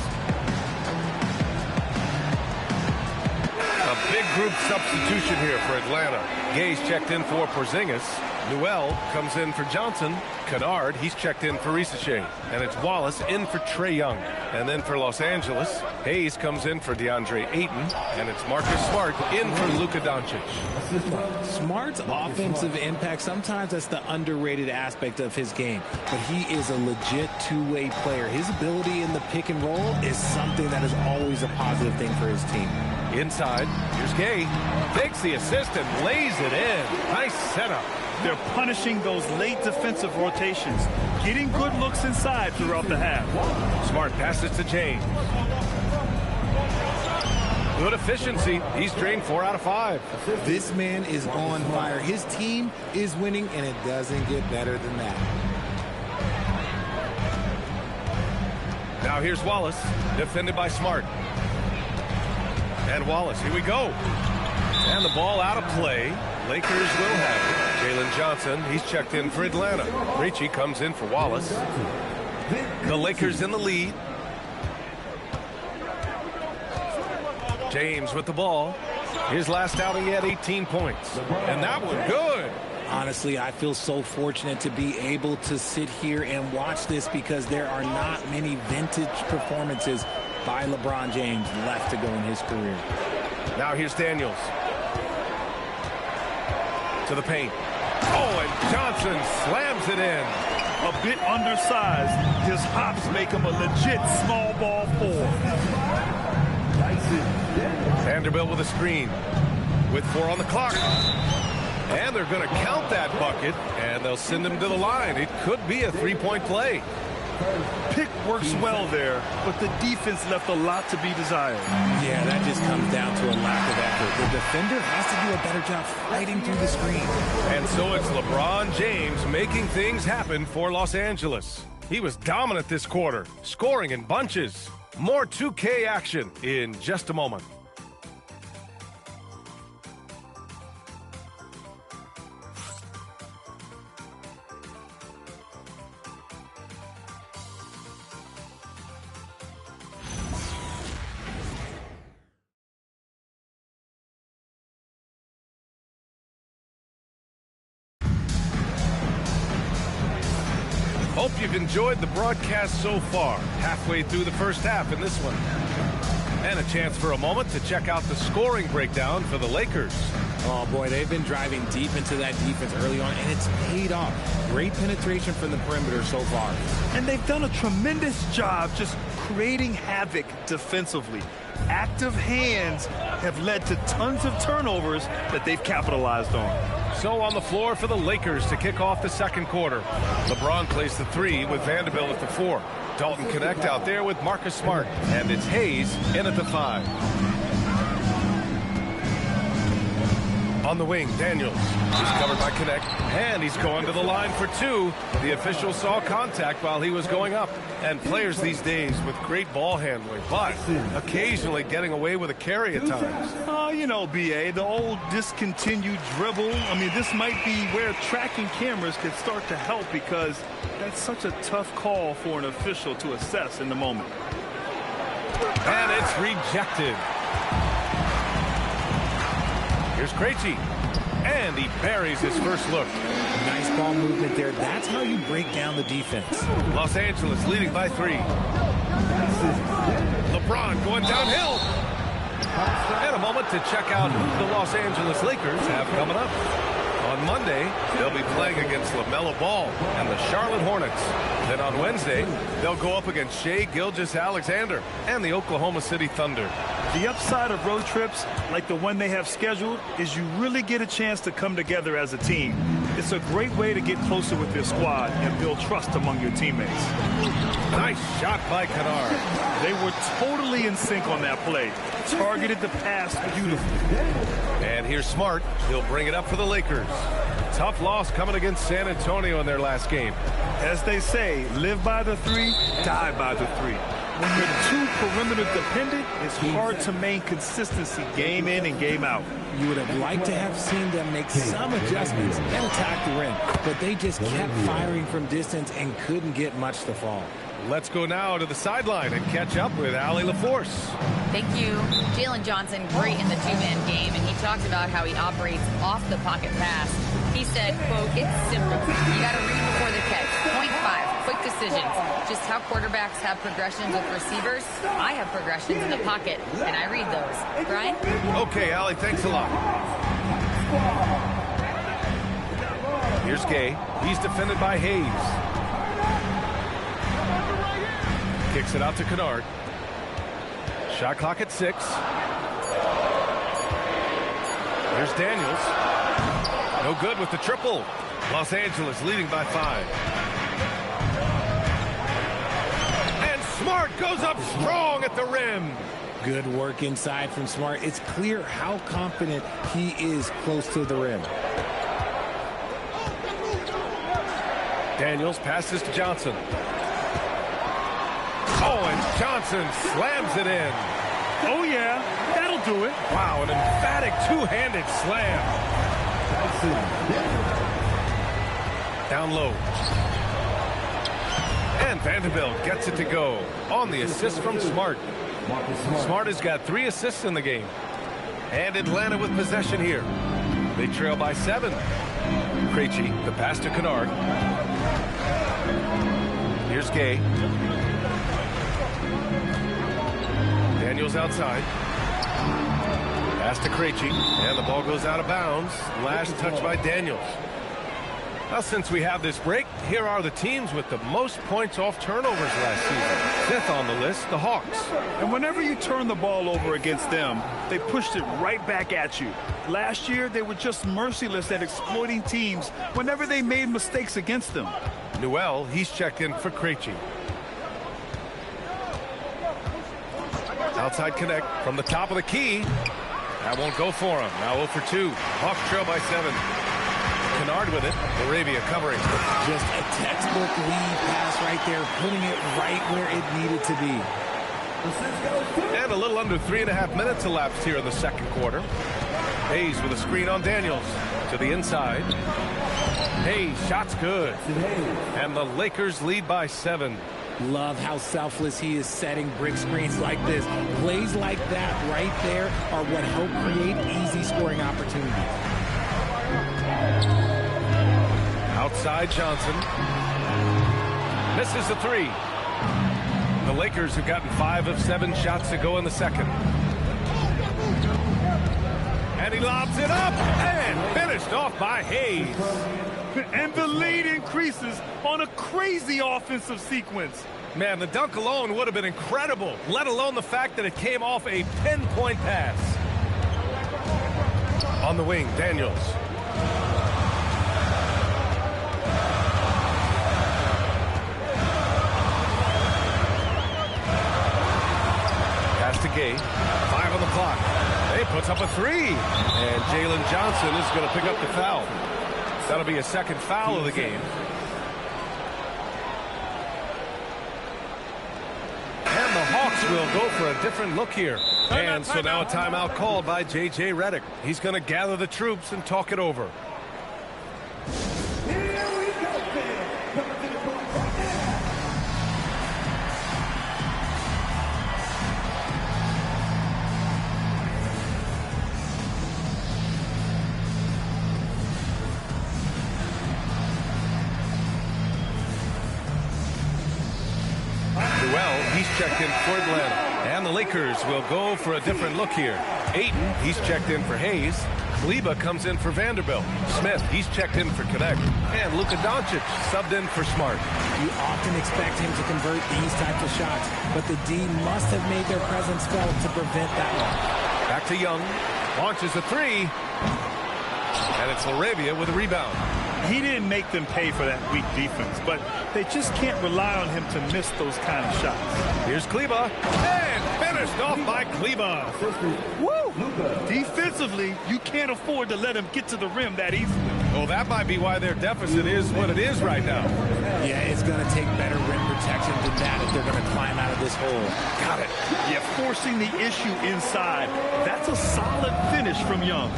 S13: A big group substitution here for Atlanta. Gay's checked in for Porzingis. Newell comes in for Johnson. Kennard, he's checked in for Risacher. And it's Wallace in for Trae Young. And then for Los Angeles, Hayes comes in for DeAndre Ayton. And it's Marcus Smart in for Luka Doncic.
S15: Smart's offensive impact, sometimes that's the underrated aspect of his game. But he is a legit two-way player. His ability in the pick and roll is something that is always a positive thing for his team.
S13: Inside, here's Gay. Takes the assist and lays it in. Nice setup.
S14: They're punishing those late defensive rotations, getting good looks inside throughout the half.
S13: Smart passes to James. Good efficiency. He's drained 4 out of 5.
S15: This man is on fire. His team is winning, and it doesn't get better than that.
S13: Now here's Wallace, defended by Smart. And Wallace, here we go. And the ball out of play. Lakers will have it. Jalen Johnson, he's checked in for Atlanta. Ricci comes in for Wallace. The Lakers in the lead. James with the ball. His last outing, he had 18 points. And that was good.
S15: Honestly, I feel so fortunate to be able to sit here and watch this because there are not many vintage performances by LeBron James left to go in his career.
S13: Now here's Daniels. To the paint. Oh, and Johnson slams it in.
S14: A bit undersized. His hops make him a legit small ball 4.
S13: Vanderbilt with a screen. With 4 on the clock. And they're going to count that bucket, and they'll send him to the line. It could be a 3-point play.
S14: Pick works well there, but the defense left a lot to be desired.
S15: Yeah, that just comes down to a lack of effort. The defender has to do a better job fighting through the screen.
S13: And so it's LeBron James making things happen for Los Angeles. He was dominant this quarter, scoring in bunches. More 2K action in just a moment. Hope you've enjoyed the broadcast so far. Halfway through the first half in this one. And a chance for a moment to check out the scoring breakdown for the Lakers.
S15: Oh, boy, they've been driving deep into that defense early on, and it's paid off. Great penetration from the perimeter so far.
S14: And they've done a tremendous job just creating havoc defensively. Active hands have led to tons of turnovers that they've capitalized on.
S13: So on the floor for the Lakers to kick off the second quarter. LeBron plays the 3 with Vanderbilt at the 4. Dalton Knecht out there with Marcus Smart. And it's Hayes in at the 5. On the wing, Daniels. He's covered by Knecht, and he's going to the line for 2. The official saw contact while he was going up. And players these days with great ball handling, but occasionally getting away with a carry at times.
S14: You know, B.A., the old discontinued dribble. I mean, this might be where tracking cameras could start to help, because that's such a tough call for an official to assess in the moment.
S13: And it's rejected. Here's Krejci, and he buries his first look.
S15: Nice ball movement there. That's how you break down the defense.
S13: Los Angeles leading by 3. LeBron going downhill. And a moment to check out who the Los Angeles Lakers have coming up. On Monday, they'll be playing against LaMelo Ball and the Charlotte Hornets. Then on Wednesday, they'll go up against Shai Gilgeous-Alexander and the Oklahoma City Thunder.
S14: The upside of road trips, like the one they have scheduled, is you really get a chance to come together as a team. It's a great way to get closer with your squad and build trust among your teammates.
S13: Nice shot by Kennard.
S14: They were totally in sync on that play. Targeted the pass beautifully.
S13: And here's Smart. He'll bring it up for the Lakers. Tough loss coming against San Antonio in their last game.
S14: As they say, live by the 3, die by the 3. When you're too perimeter dependent, it's hard to maintain consistency game in and game out.
S15: You would have liked to have seen them make some adjustments and attack the rim, but they just kept firing from distance and couldn't get much to fall.
S13: Let's go now to the sideline and catch up with Allie LaForce.
S6: Thank you. Jalen Johnson, great in the two-man game, and he talked about how he operates off the pocket pass. He said, quote, "It's simple. You got to read before the catch. Point 5, quick decisions. Just how quarterbacks have progressions with receivers. I have progressions in the pocket, and I read those." Brian?
S13: Okay, Allie, thanks a lot. Here's Gay. He's defended by Hayes. Kicks it out to Kennard. Shot clock at 6. Here's Daniels. No good with the triple. Los Angeles leading by 5. And Smart goes up strong at the rim.
S15: Good work inside from Smart. It's clear how confident he is close to the rim.
S13: Daniels passes to Johnson. Oh, and Johnson slams it in.
S14: Oh, yeah, that'll do it.
S13: Wow, an emphatic two-handed slam. Down low. And Vanderbilt gets it to go on the assist from Smart. Smart has got 3 assists in the game. And Atlanta with possession here. They trail by 7. Krejci, the pass to Kennard. Here's Gay. Daniels outside. Pass to Krejci, and the ball goes out of bounds. Last touch by Daniels. Well, since we have this break, here are the teams with the most points off turnovers last season. 5th on the list, the Hawks.
S14: And whenever you turn the ball over against them, they pushed it right back at you. Last year, they were just merciless at exploiting teams whenever they made mistakes against them.
S13: Newell, he's checked in for Krejci. Outside Knecht from the top of the key. That won't go for him. Now 0 for 2. Hawks trail by 7. Kennard with it. Arabia covering.
S15: Just a textbook lead pass right there, putting it right where it needed to be.
S13: And a little under 3.5 minutes elapsed here in the second quarter. Hayes with a screen on Daniels. To the inside. Hayes, shot's good. And the Lakers lead by 7.
S15: Love how selfless he is setting brick screens like this. Plays like that right there are what help create easy scoring opportunities.
S13: Outside Johnson. Misses the 3. The Lakers have gotten 5 of 7 shots to go in the second. And he lobs it up and finished off by Hayes.
S14: And the lead increases on a crazy offensive sequence.
S13: Man, the dunk alone would have been incredible, let alone the fact that it came off a pinpoint pass. On the wing, Daniels. Gay. 5 on the clock. He puts up a 3. And Jalen Johnson is going to pick up the foul. That'll be a second foul of the game. And the Hawks will go for a different look here. And so now a timeout called by J.J. Redick. He's going to gather the troops and talk it over. He's checked in for Atlanta. And the Lakers will go for a different look here. Ayton, he's checked in for Hayes. Kleber comes in for Vanderbilt. Smith, he's checked in for Connect. And Luka Doncic subbed in for Smart.
S15: You often expect him to convert these types of shots, but the D must have made their presence felt to prevent that one.
S13: Back to Young. Launches a 3. And it's LaRavia with a rebound.
S14: He didn't make them pay for that weak defense, but they just can't rely on him to miss those kind of shots.
S13: Here's Kleber. And finished off by Kleber.
S14: Woo! Defensively, you can't afford to let him get to the rim that easily.
S13: Well, that might be why their deficit is what it is right now.
S15: Yeah, it's going to take better rim protection than that if they're going to climb out of this hole.
S14: Got it. Yeah, forcing the issue inside. That's a solid finish from Young.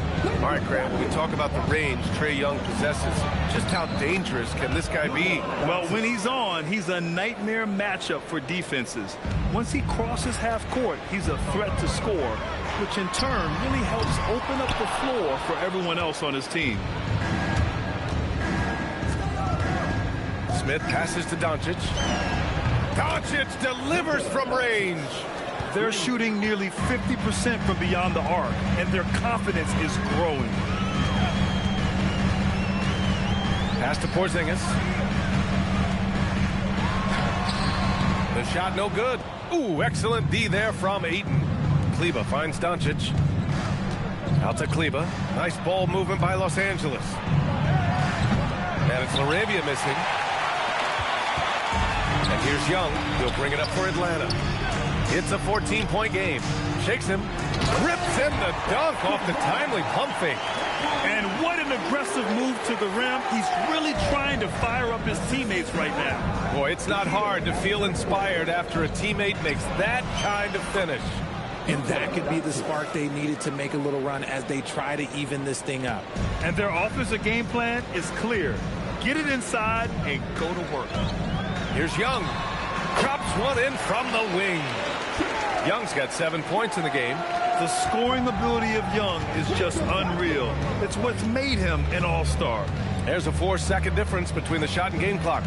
S13: All right, Grant, when we talk about the range Trae Young possesses, just how dangerous can this guy be?
S14: Well, when he's on, he's a nightmare matchup for defenses. Once he crosses half court, he's a threat to score, which in turn really helps open up the floor for everyone else on his team.
S13: Smith passes to Doncic. Doncic delivers from range.
S14: They're shooting nearly 50% from beyond the arc, and their confidence is growing.
S13: Pass to Porzingis. The shot no good. Ooh, excellent D there from Ayton. Kleber finds Doncic. Out to Kleber. Nice ball movement by Los Angeles. And it's LaRavia missing. And here's Young. He'll bring it up for Atlanta. It's a 14-point game. Shakes him. Rips in the dunk off the timely pump fake.
S14: And what an aggressive move to the rim. He's really trying to fire up his teammates right now.
S13: Boy, it's not hard to feel inspired after a teammate makes that kind of finish.
S15: And that could be the spark they needed to make a little run as they try to even this thing up.
S14: And their offensive game plan is clear. Get it inside and go to work.
S13: Here's Young. Drops one in from the wing. Young's got 7 points in the game.
S14: The scoring ability of Young is just unreal. It's what's made him an all-star.
S13: There's a 4-second difference between the shot and game clock.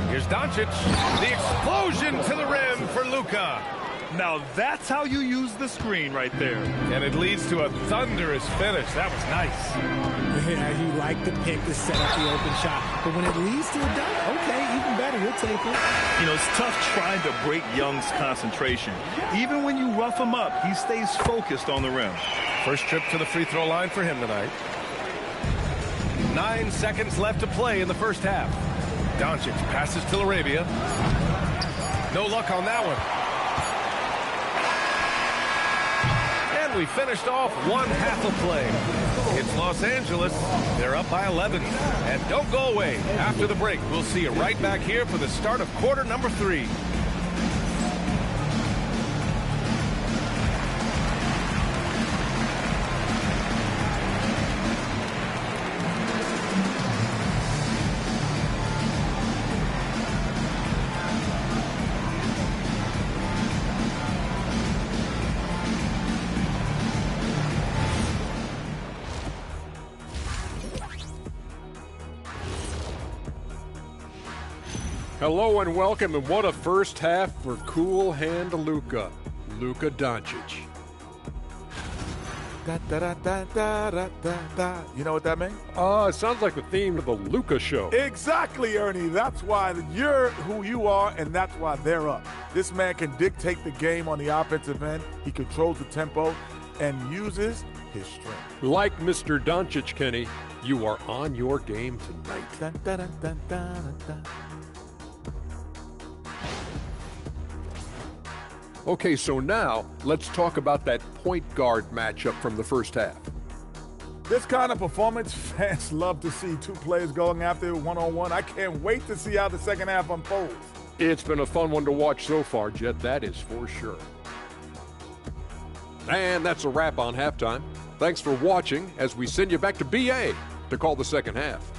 S13: Here's Doncic. The explosion to the rim for Luka.
S14: Now that's how you use the screen right there.
S13: And it leads to a thunderous finish. That was nice.
S15: Yeah, you like the pick to set up the open shot. But when it leads to a dunk, okay, even better. You'll take it.
S14: You know, it's tough trying to break Young's concentration. Even when you rough him up, he stays focused on the rim.
S13: First trip to the free throw line for him tonight. 9 seconds left to play in the first half. Doncic passes to LaRavia. No luck on that one. We finished off one half of play. It's Los Angeles. They're up by 11. And don't go away. After the break, we'll see you right back here for the start of quarter number 3.
S8: Hello and welcome, and what a first half for Cool Hand Luka Doncic.
S9: Da, da, da, da, da, da, da, da. You know what that means?
S8: It sounds like the theme to the Luka show.
S9: Exactly, Ernie. That's why you're who you are, and that's why they're up. This man can dictate the game on the offensive end. He controls the tempo and uses his strength.
S8: Like Mr. Doncic, Kenny, you are on your game tonight.
S9: Da, da, da, da, da, da.
S8: Okay, so now let's talk about that point guard matchup from the first half.
S9: This kind of performance, fans love to see two players going after it one-on-one. I can't wait to see how the second half unfolds.
S8: It's been a fun one to watch so far, Jet, that is for sure. And that's a wrap on halftime. Thanks for watching as we send you back to BA to call the second half.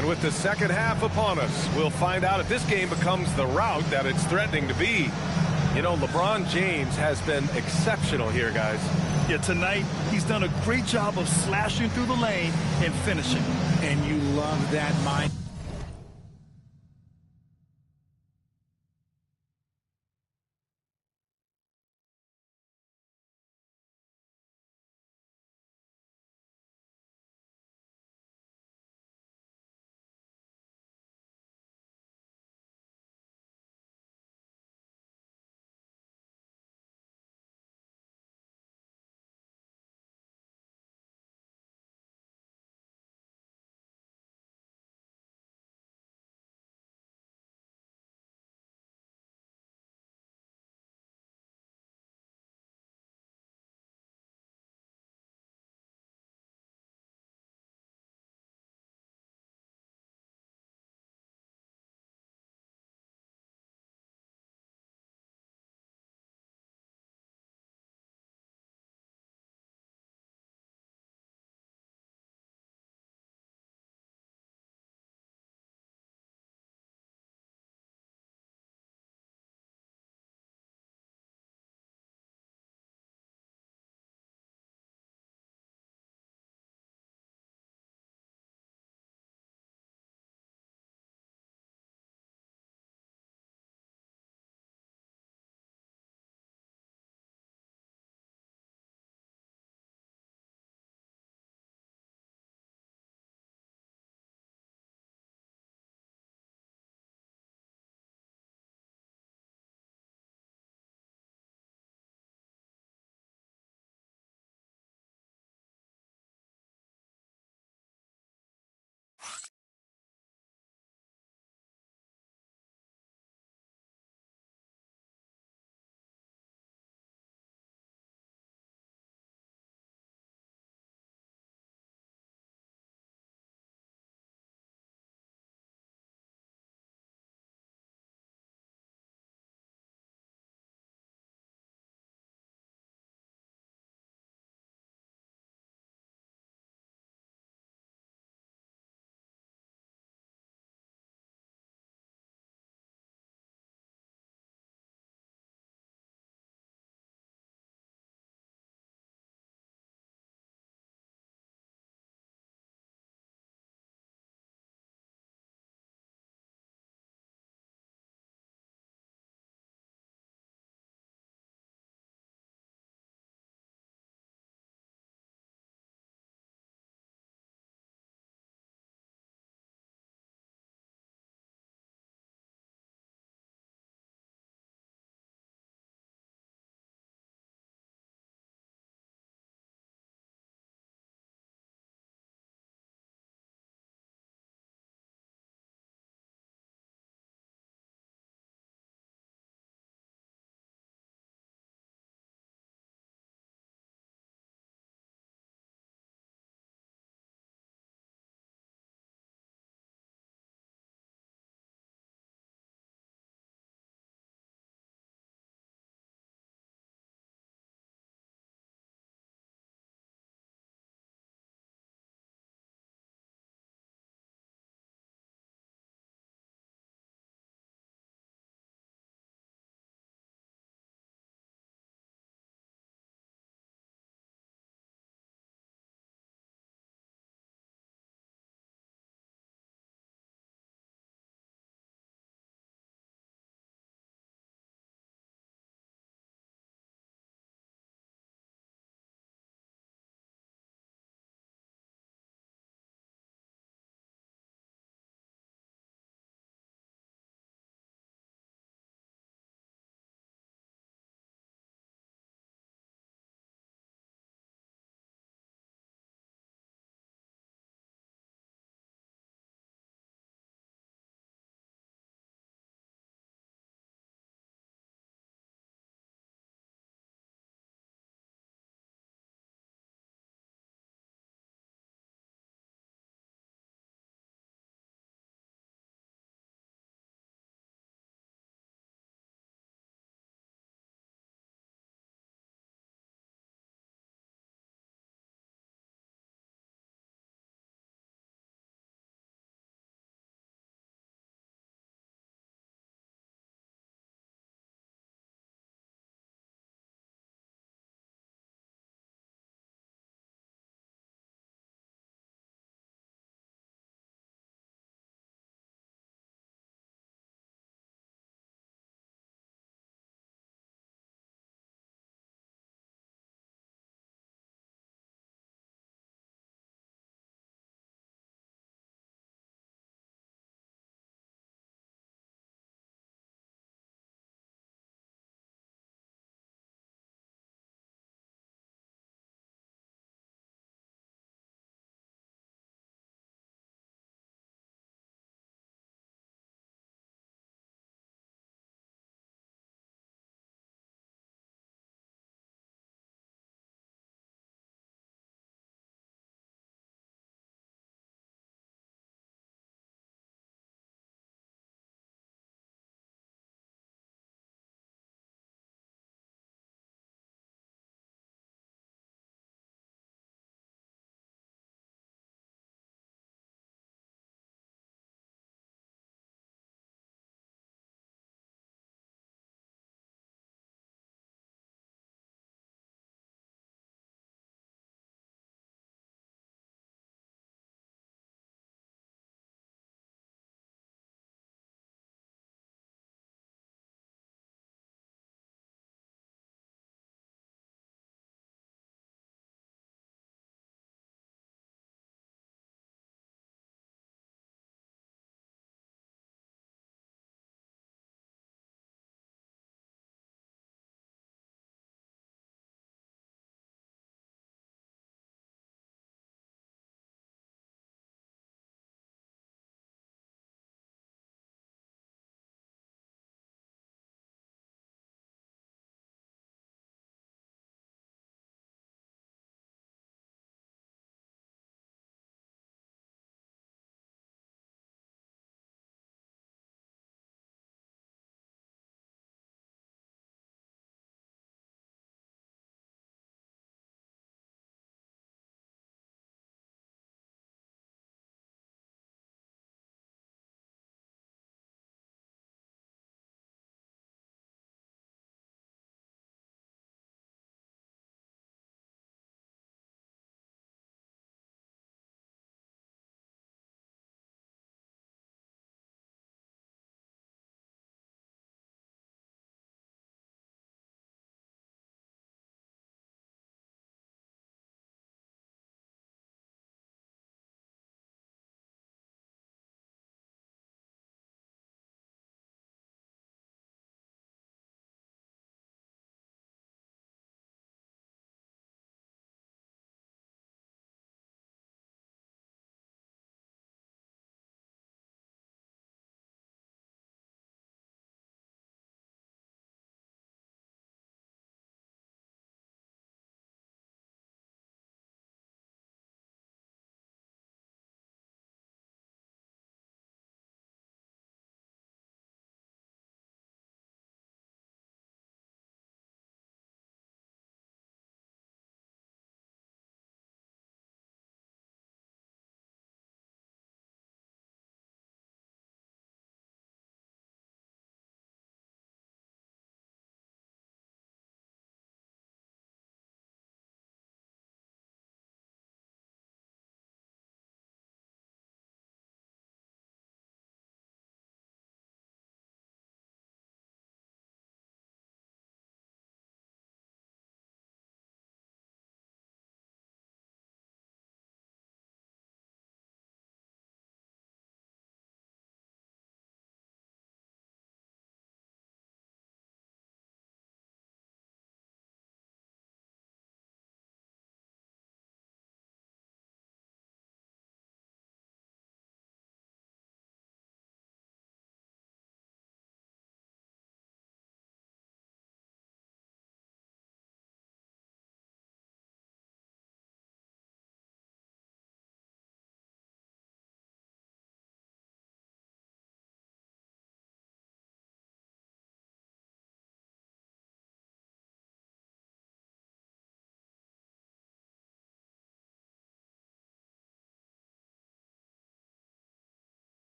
S13: And with the second half upon us, we'll find out if this game becomes the rout that it's threatening to be. You know, LeBron James has been exceptional here, guys.
S14: Yeah, tonight he's done a great job of slashing through the lane and finishing.
S15: And you love that mind.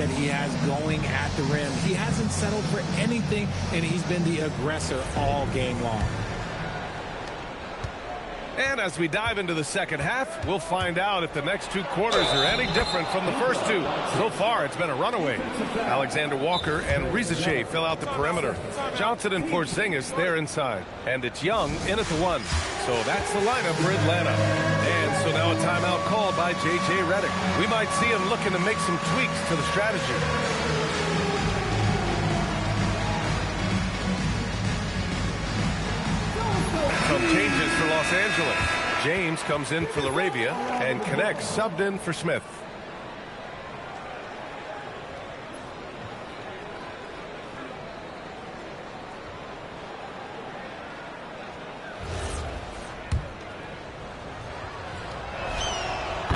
S15: mindset he has going at the rim. He hasn't settled for anything, and he's been the aggressor all game long.
S13: And as we dive into the second half, we'll find out if the next 2 quarters are any different from the first 2. So far, it's been a runaway. Alexander Walker and Risacher fill out the perimeter. Johnson and Porzingis, they're inside. And it's Young in at the 1. So that's the lineup for Atlanta. And so now a timeout called by J.J. Redick. We might see him looking to make some tweaks to the strategy. Some changes for Los Angeles. James comes in for LaRavia, and Knecht subbed in for Smith.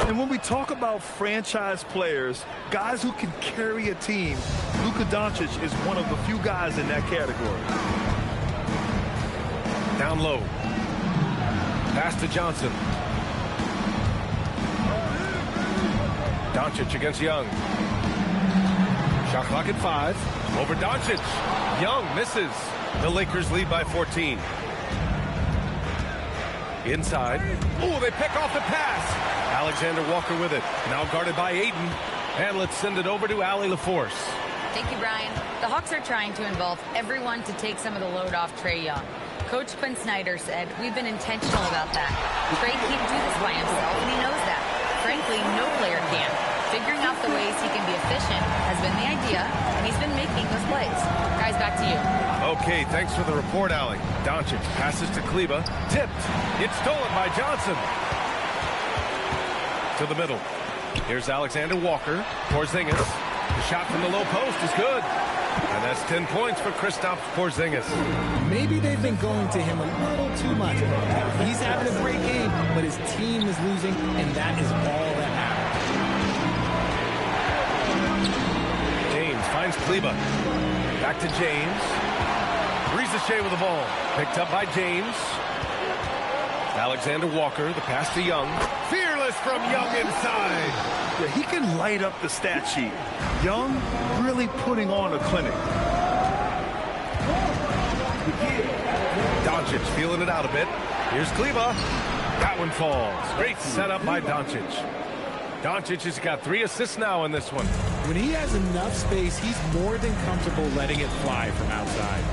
S14: And when we talk about franchise players, guys who can carry a team, Luka Doncic is one of the few guys in that category.
S13: Down low. Pass to Johnson. Doncic against Young. Shot clock at 5. Over Doncic. Young misses. The Lakers lead by 14. Inside. Oh, they pick off the pass. Alexander Walker with it. Now guarded by Ayton. And let's send it over to Allie LaForce.
S6: Thank you, Brian. The Hawks are trying to involve everyone to take some of the load off Trae Young. Coach Quinn Snyder said, we've been intentional about that. Trae can't do this by himself, and he knows that. Frankly, no player can. Figuring out the ways he can be efficient has been the idea, and he's been making those plays. Guys, back to you.
S13: Okay, thanks for the report, Allie. Doncic passes to Kleber. Tipped. It's stolen by Johnson. To the middle. Here's Alexander Walker. Porzingis. The shot from the low post is good. And that's 10 points for Kristaps Porzingis.
S15: Maybe they've been going to him a little too much. He's having a great game, but his team is losing, and that is all that matters.
S13: James finds Kleber. Back to James. Risacher with the ball. Picked up by James. Alexander Walker, the pass to Young. Fearless from Young inside.
S14: Yeah, he can light up the stat sheet. Young really putting on a clinic.
S13: Doncic feeling it out a bit. Here's Kleber. That one falls. Great setup by Doncic. Doncic has got 3 assists now in this one.
S15: When he has enough space, he's more than comfortable letting it fly from outside.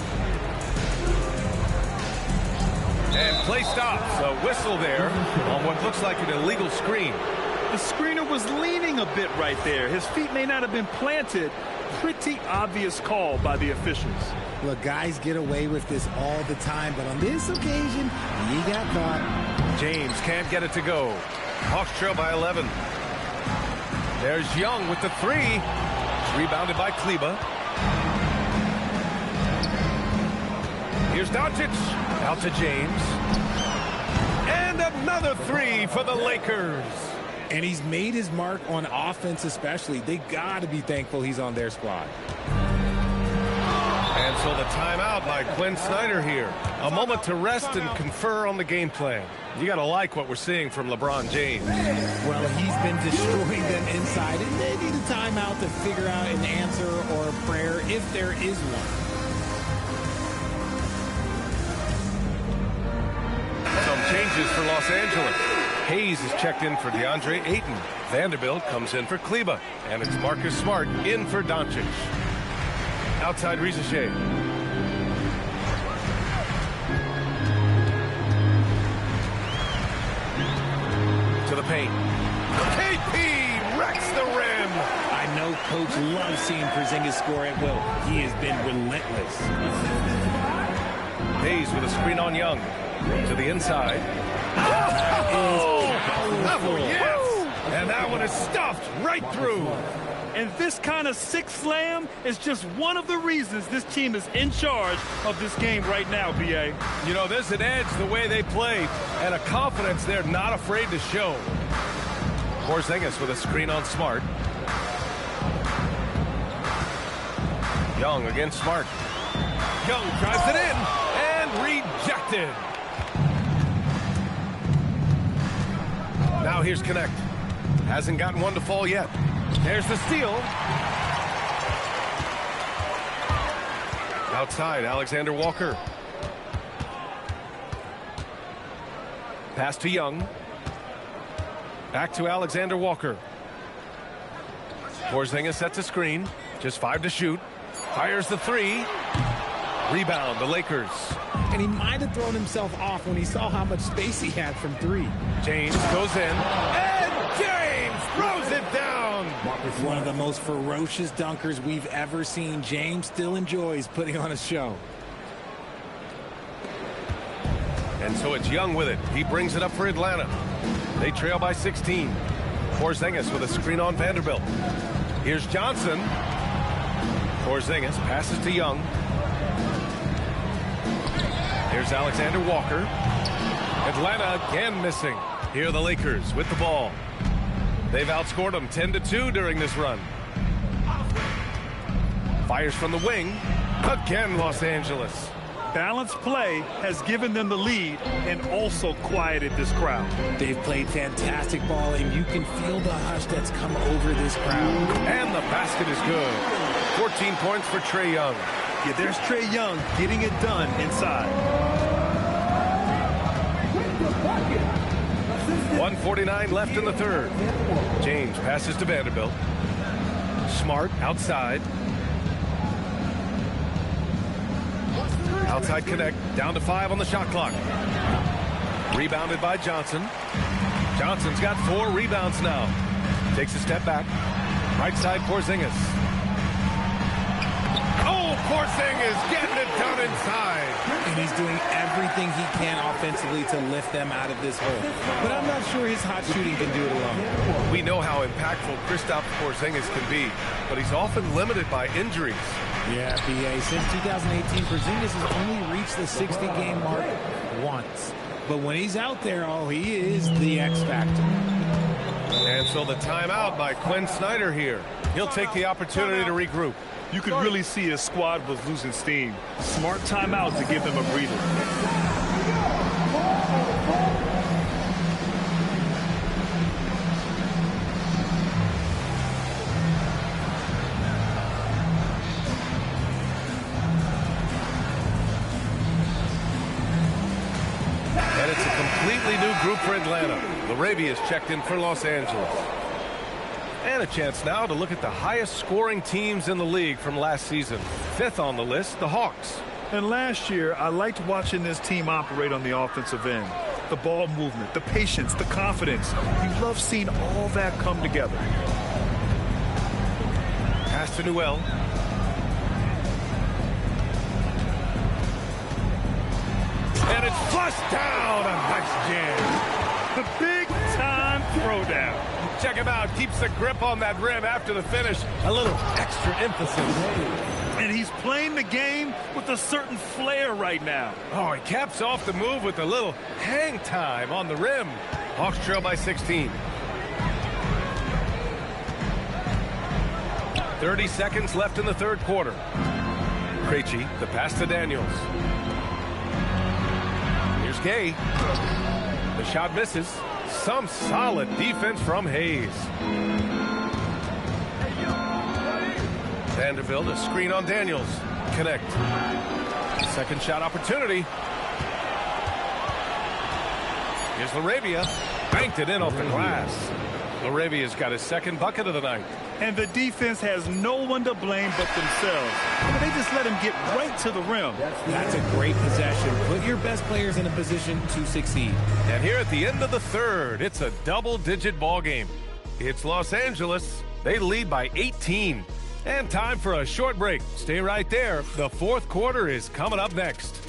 S13: And play stops. A whistle there on what looks like an illegal screen.
S14: The screener was leaning a bit right there. His feet may not have been planted. Pretty obvious call by the officials.
S15: Look, guys get away with this all the time, but on this occasion, he got caught.
S13: James can't get it to go. Hawks trail by 11. There's Young with the 3. It's rebounded by Kleber. Here's Doncic. Out to James. And another 3 for the Lakers.
S15: And he's made his mark on offense especially. They got to be thankful he's on their squad.
S13: And so the timeout by Quinn Snyder here. A moment to rest and confer on the game plan. You got to like what we're seeing from LeBron James.
S15: Well, he's been destroying them inside, and they need a timeout to figure out an answer or a prayer if there is one.
S13: Some changes for Los Angeles. Hayes is checked in for DeAndre Ayton. Vanderbilt comes in for Kleber. And it's Marcus Smart in for Doncic. Outside Risacher. To the paint. KP wrecks the rim.
S15: I know Coach loves seeing Porzingis score at will. He has been relentless.
S13: Hayes with a screen on Young. To the inside.
S14: Oh,
S13: yes! And that one is stuffed right through.
S14: And this kind of sick slam is just one of the reasons this team is in charge of this game right now, B.A.
S13: You know, there's an edge the way they play and a confidence they're not afraid to show. Porzingis with a screen on Smart. Young against Smart. Young drives it in and rejected. Now here's Knecht. Hasn't gotten one to fall yet. There's the steal. Outside, Alexander Walker. Pass to Young. Back to Alexander Walker. Porzingis sets a screen. Just 5 to shoot. Fires the 3. Rebound, the Lakers.
S15: And he might have thrown himself off when he saw how much space he had from 3.
S13: James goes in. And James throws it down.
S15: One of the most ferocious dunkers we've ever seen. James still enjoys putting on a show.
S13: And so it's Young with it. He brings it up for Atlanta. They trail by 16. Porzingis with a screen on Vanderbilt. Here's Johnson. Porzingis passes to Young. Here's Alexander Walker. Atlanta again missing. Here are the Lakers with the ball. They've outscored them 10-2 during this run. Fires from the wing. Again, Los Angeles.
S14: Balanced play has given them the lead and also quieted this crowd.
S15: They've played fantastic ball, and you can feel the hush that's come over this crowd.
S13: And the basket is good. 14 points for Trae Young.
S14: Yeah, there's Trae Young getting it done inside.
S13: 1:49 left in the third. James passes to Vanderbilt. Smart outside. Outside connect, down to 5 on the shot clock. Rebounded by Johnson. Johnson's got 4 rebounds now. Takes a step back. Right side, Porzingis. Oh, Porzingis getting it done inside.
S15: And he's doing everything he can offensively to lift them out of this hole. But I'm not sure his hot shooting can do it alone.
S13: We know how impactful Kristaps Porzingis can be, but he's often limited by injuries.
S15: Yeah, PA. Since 2018, Porzingis has only reached the 60-game mark once. But when he's out there, oh, he is the X factor.
S13: And so the timeout by Quinn Snyder here. He'll take the opportunity to regroup.
S14: You could really see his squad was losing steam. Smart timeout to give them a breather.
S13: And it's a completely new group for Atlanta. Larabia's checked in for Los Angeles. And a chance now to look at the highest scoring teams in the league from last season. 5th on the list, the Hawks.
S14: And last year, I liked watching this team operate on the offensive end. The ball movement, the patience, the confidence. You love seeing all that come together.
S13: Pass to Newell. And it's flushed down. A nice jam.
S14: The big-time throwdown.
S13: Check him out. Keeps the grip on that rim after the finish. A little extra emphasis.
S14: And he's playing the game with a certain flair right now.
S13: Oh, he caps off the move with a little hang time on the rim. Hawks trail by 16. 30 seconds left in the third quarter. Krejci, the pass to Daniels. Here's Gay. The shot misses. Some solid defense from Hayes. Vanderbilt, a screen on Daniels. Connect. Second shot opportunity. Here's Laravia. Banked it in off the glass. Laravia's got his second bucket of the night.
S14: And the defense has no one to blame but themselves. They just let him get right to the rim.
S15: That's a great possession. Put your best players in a position to succeed.
S13: And here at the end of the third, it's a double-digit ball game. It's Los Angeles. They lead by 18. And time for a short break. Stay right there. The fourth quarter is coming up next.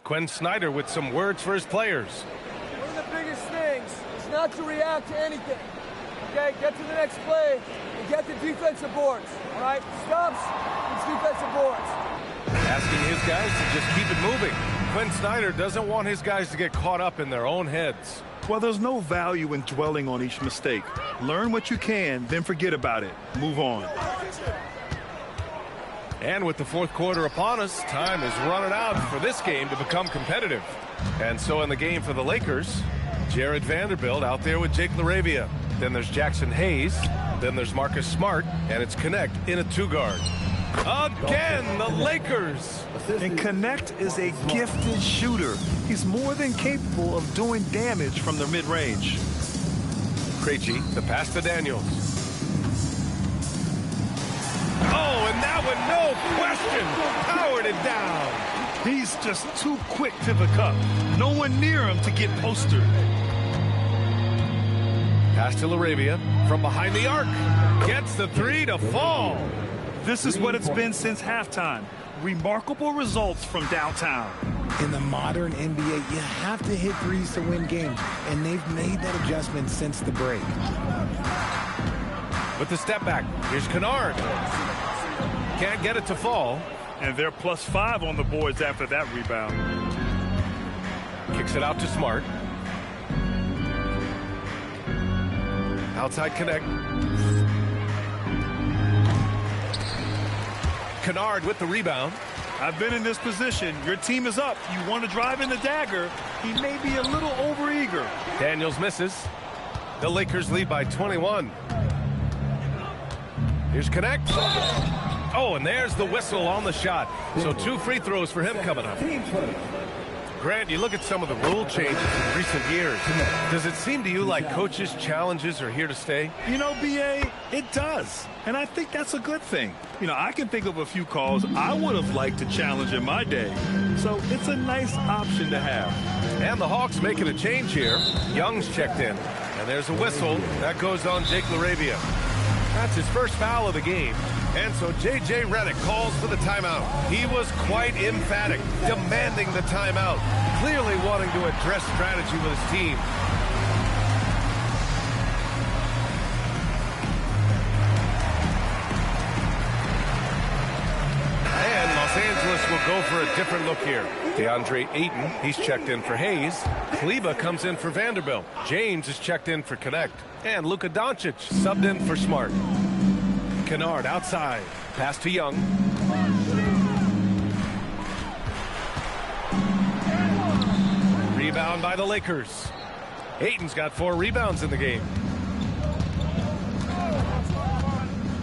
S13: Quinn Snyder with some words for his players.
S16: One of the biggest things is not to react to anything. Okay, get to the next play and get the defensive boards. All right, stops, it's defensive boards.
S13: Asking his guys to just keep it moving. Quinn Snyder doesn't want his guys to get caught up in their own heads.
S14: Well, there's no value in dwelling on each mistake. Learn what you can, then forget about it. Move on.
S13: And with the fourth quarter upon us, time is running out for this game to become competitive. And so in the game for the Lakers, Jared Vanderbilt out there with Jake LaRavia. Then there's Jackson Hayes. Then there's Marcus Smart. And it's Connect in a two-guard. Again, the Lakers.
S14: And Connect is a gifted shooter. He's more than capable of doing damage from the mid-range.
S13: Krejci, the pass to Daniels. Oh, and that one, no question, powered it down.
S14: He's just too quick to the cup. No one near him to get postered.
S13: Pass to LaRavia from behind the arc. Gets the three to fall.
S14: This is what it's been since halftime. Remarkable results from downtown.
S15: In the modern NBA, you have to hit threes to win games, and they've made that adjustment since the break.
S13: With the step back, here's Kennard. Can't get it to fall.
S14: And they're +5 on the boards after that rebound.
S13: Kicks it out to Smart. Outside Connect. Kennard with the rebound.
S14: I've been in this position. Your team is up. You want to drive in the dagger. He may be a little overeager.
S13: Daniels misses. The Lakers lead by 21. Here's Connect. Oh, and there's the whistle on the shot. So 2 free throws for him coming up. Grant, you look at some of the rule changes in recent years. Does it seem to you like coaches' challenges are here to stay?
S14: You know, B.A., it does. And I think that's a good thing. You know, I can think of a few calls I would have liked to challenge in my day. So it's a nice option to have.
S13: And the Hawks making a change here. Young's checked in. And there's a whistle. That goes on Jake LaRavia. That's his first foul of the game. And so J.J. Redick calls for the timeout. He was quite emphatic, demanding the timeout, clearly wanting to address strategy with his team. And Los Angeles will go for a different look here. DeAndre Ayton, he's checked in for Hayes. Kleber comes in for Vanderbilt. James is checked in for Connect. And Luka Doncic subbed in for Smart. Kennard outside. Pass to Young. Rebound by the Lakers. Ayton's got 4 rebounds in the game.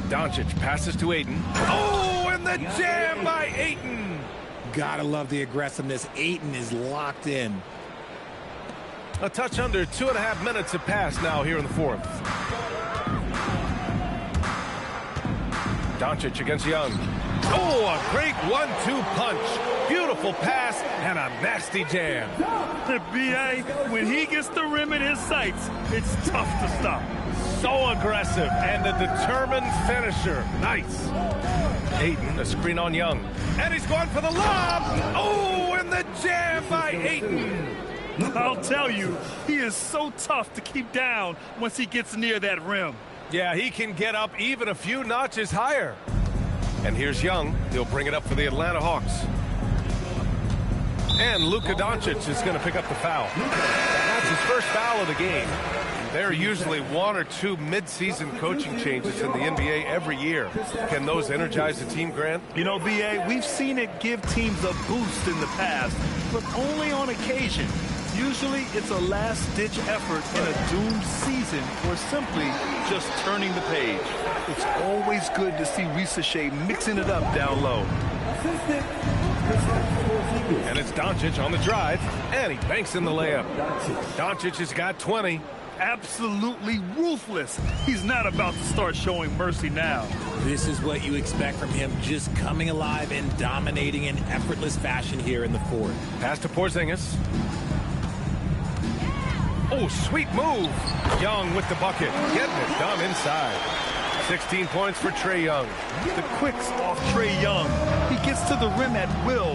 S13: Doncic passes to Ayton. Oh, and the jam by Ayton.
S15: Gotta love the aggressiveness. Ayton is locked in.
S13: A touch under 2.5 minutes have passed now here in the fourth. Doncic against Young. Oh, a great 1-2 punch. Beautiful pass and a nasty jam.
S14: B.A., when he gets the rim in his sights, it's tough to stop.
S13: So aggressive and a determined finisher. Nice. Ayton, a screen on Young. And he's going for the lob. Oh, and the jam by Ayton.
S14: I'll tell you, he is so tough to keep down once he gets near that rim.
S13: Yeah, he can get up even a few notches higher. And here's Young. He'll bring it up for the Atlanta Hawks. And Luka Doncic is going to pick up the foul. That's his first foul of the game. There are usually 1 or 2 mid-season coaching changes in the NBA every year. Can those energize the team, Grant?
S14: You know, B.A., we've seen it give teams a boost in the past, but only on occasion. Usually it's a last-ditch effort in a doomed season or simply just turning the page. It's always good to see Risa Shea mixing it up down low.
S13: And it's Doncic on the drive, and he banks in the layup. Doncic has got 20.
S14: Absolutely ruthless. He's not about to start showing mercy now.
S15: This is what you expect from him, just coming alive and dominating in effortless fashion here in the fourth.
S13: Pass to Porzingis. Oh, sweet move. Young with the bucket. Getting it done inside. 16 points for Trae Young.
S14: The quicks off Trae Young. He gets to the rim at will.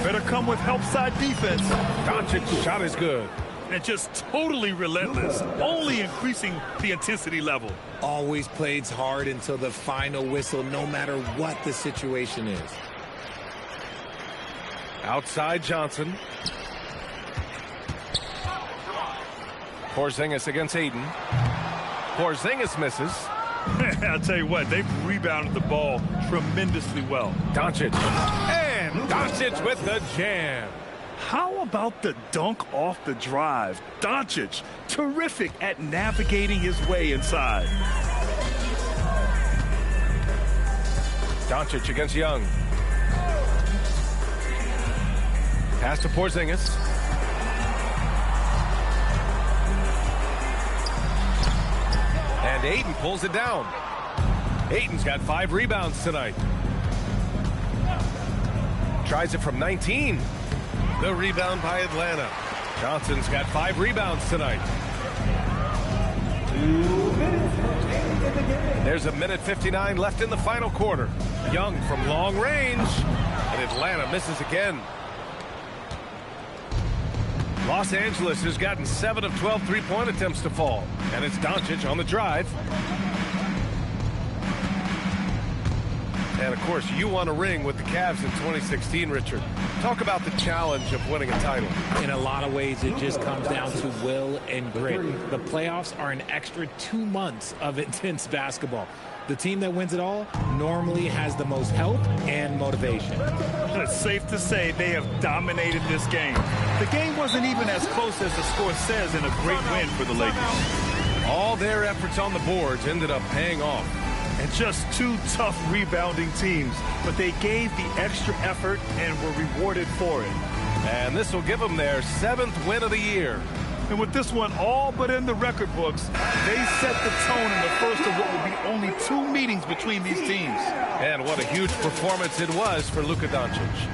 S14: Better come with help side defense.
S13: Doncic's shot is good.
S14: And just totally relentless, only increasing the intensity level.
S15: Always plays hard until the final whistle, no matter what the situation is.
S13: Outside Johnson. Porzingis against Ayton. Porzingis misses.
S14: I'll tell you what, they've rebounded the ball tremendously well.
S13: Doncic. And Doncic with the jam.
S14: How about the dunk off the drive? Doncic, terrific at navigating his way inside.
S13: Doncic against Young. Pass to Porzingis. And Ayton pulls it down. Ayton's got 5 rebounds tonight. Tries it from 19. The rebound by Atlanta. Johnson's got 5 rebounds tonight. There's a minute 59 left in the final quarter. Young from long range. And Atlanta misses again. Los Angeles has gotten 7 of 12 three-point attempts to fall. And it's Doncic on the drive. And, of course, you won a ring with the Cavs in 2016, Richard. Talk about the challenge of winning a title.
S15: In a lot of ways, it just comes down to will and grit. The playoffs are an extra 2 months of intense basketball. The team that wins it all normally has the most help and motivation.
S14: It's safe to say they have dominated this game. The game wasn't even as close as the score says in a great win for the Lakers.
S13: All their efforts on the boards ended up paying off.
S14: And just 2 tough rebounding teams, but they gave the extra effort and were rewarded for it.
S13: And this will give them their 7th win of the year.
S14: And with this one all but in the record books, they set the tone in the first of what will be only 2 meetings between these teams.
S13: And what a huge performance it was for Luka Doncic.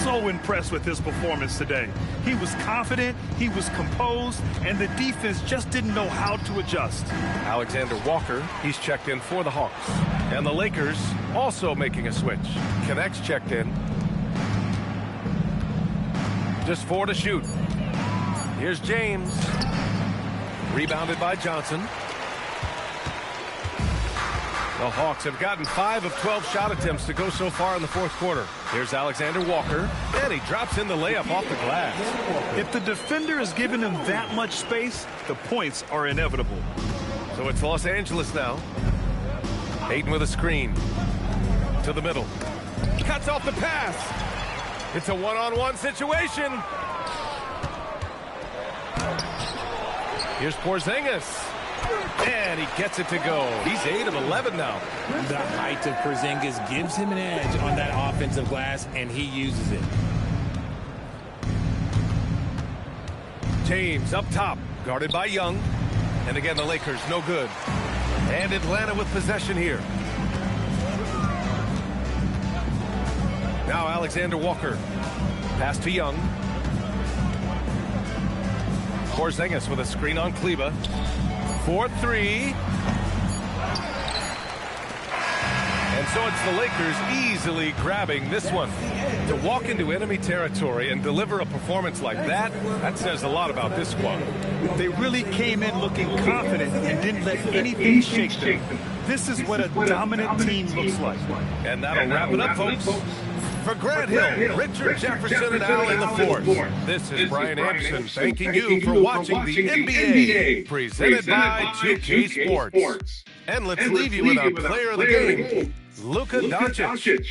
S14: So impressed with his performance today. He was confident, he was composed, and the defense just didn't know how to adjust.
S13: Alexander Walker, he's checked in for the Hawks. And the Lakers also making a switch. Connects checked in. Just 4 to shoot. Here's James. Rebounded by Johnson. The Hawks have gotten 5 of 12 shot attempts to go so far in the 4th quarter. Here's Alexander Walker, and he drops in the layup off the glass.
S14: If the defender is giving him that much space, the points are inevitable.
S13: So it's Los Angeles now. Ayton with a screen. To the middle. Cuts off the pass. It's a one-on-one situation. Here's Porzingis. And he gets it to go. He's 8 of 11 now.
S15: The height of Porzingis gives him an edge on that offensive glass, and he uses it.
S13: James up top, guarded by Young. And again, the Lakers no good. And Atlanta with possession here. Now Alexander Walker. Pass to Young. Porzingis with a screen on Kleba. 4-3. And so it's the Lakers easily grabbing this one. To walk into enemy territory and deliver a performance like that, that says a lot about this squad.
S14: They really came in looking confident and didn't let anything shake them. This is what a dominant team looks like.
S13: And that'll wrap it up, folks. For Grant Hill, Richard Jefferson, and Al in the fourth. This is Brian Anderson thanking you for watching the NBA, presented by 2K Sports. And let's leave you with our player of the game, Luka Doncic.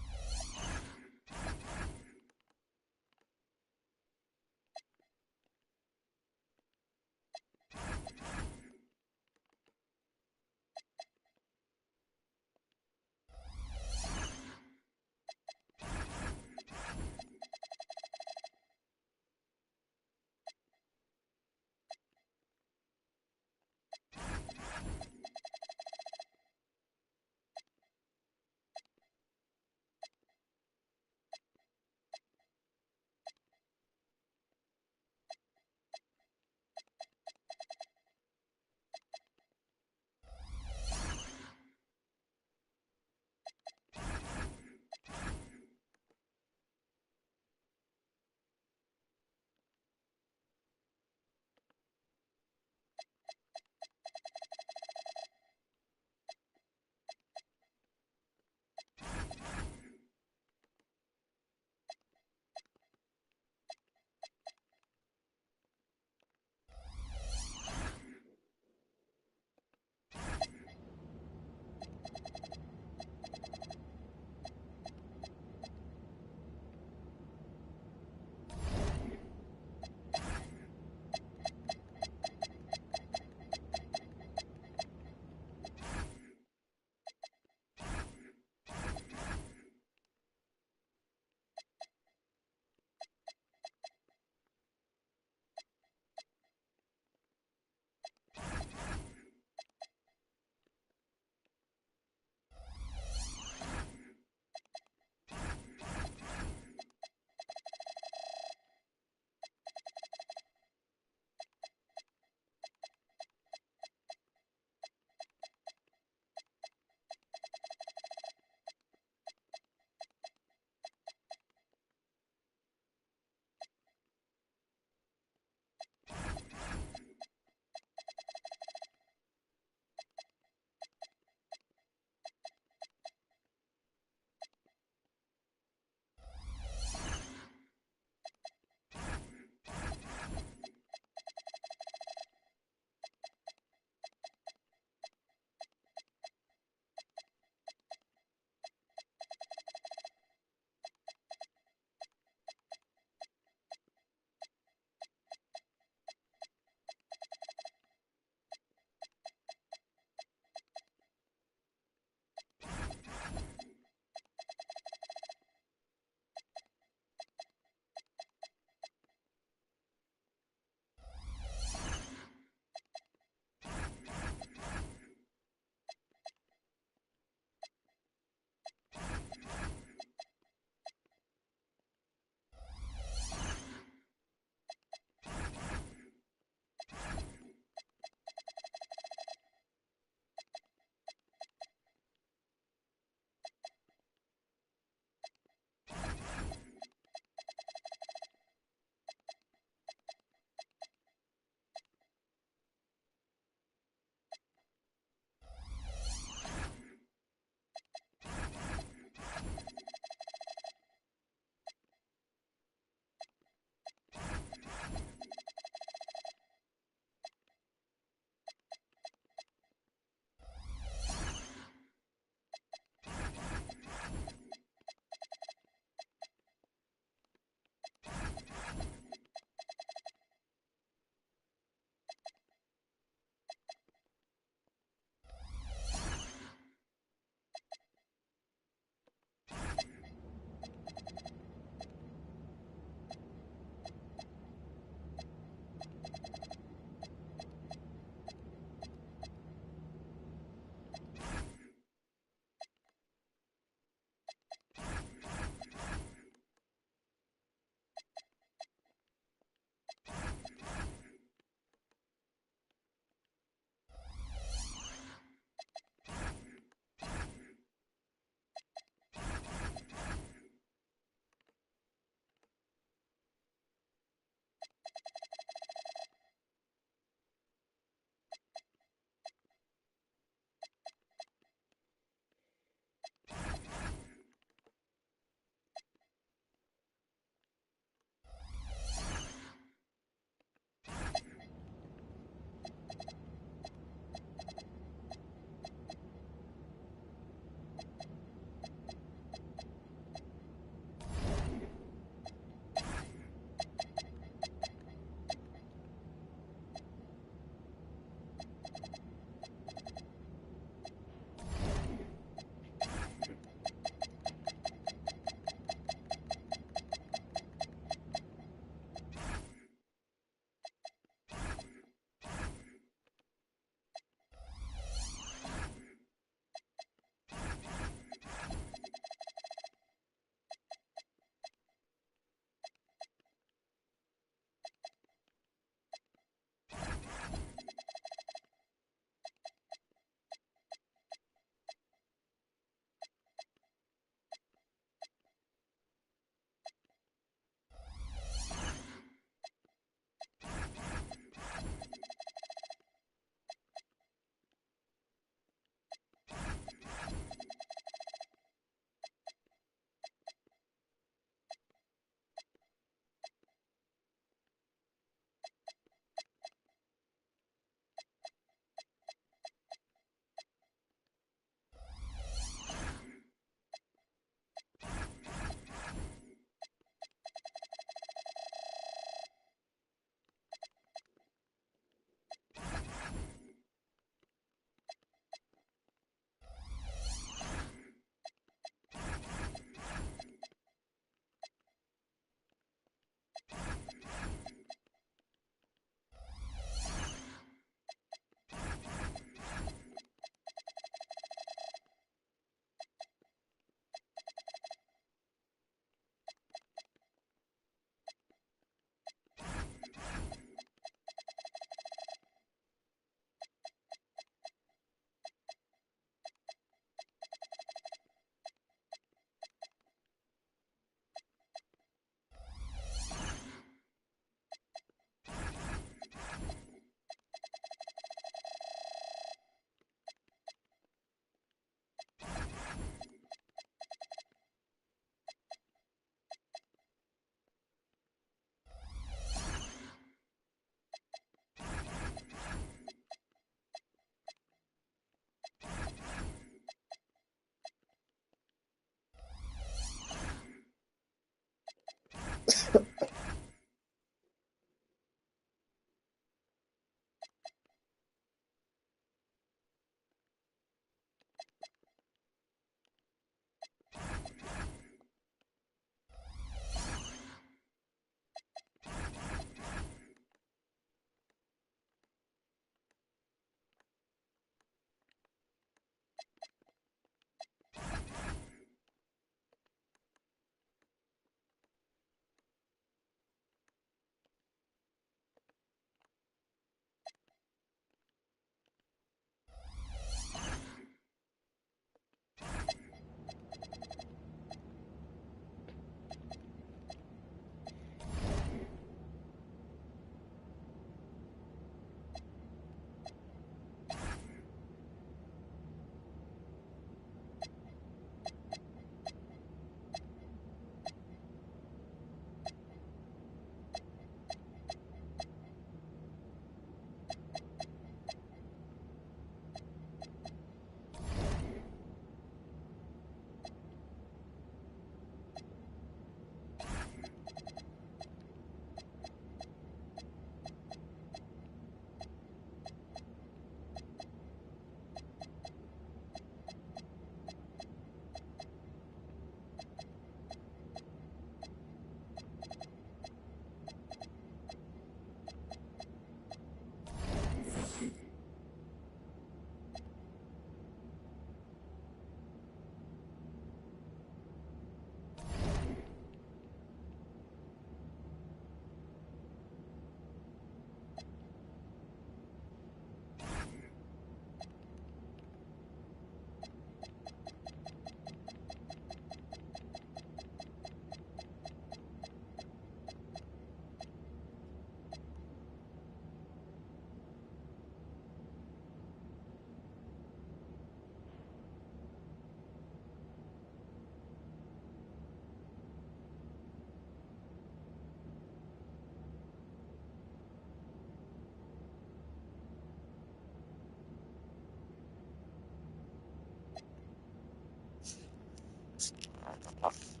S17: Tough.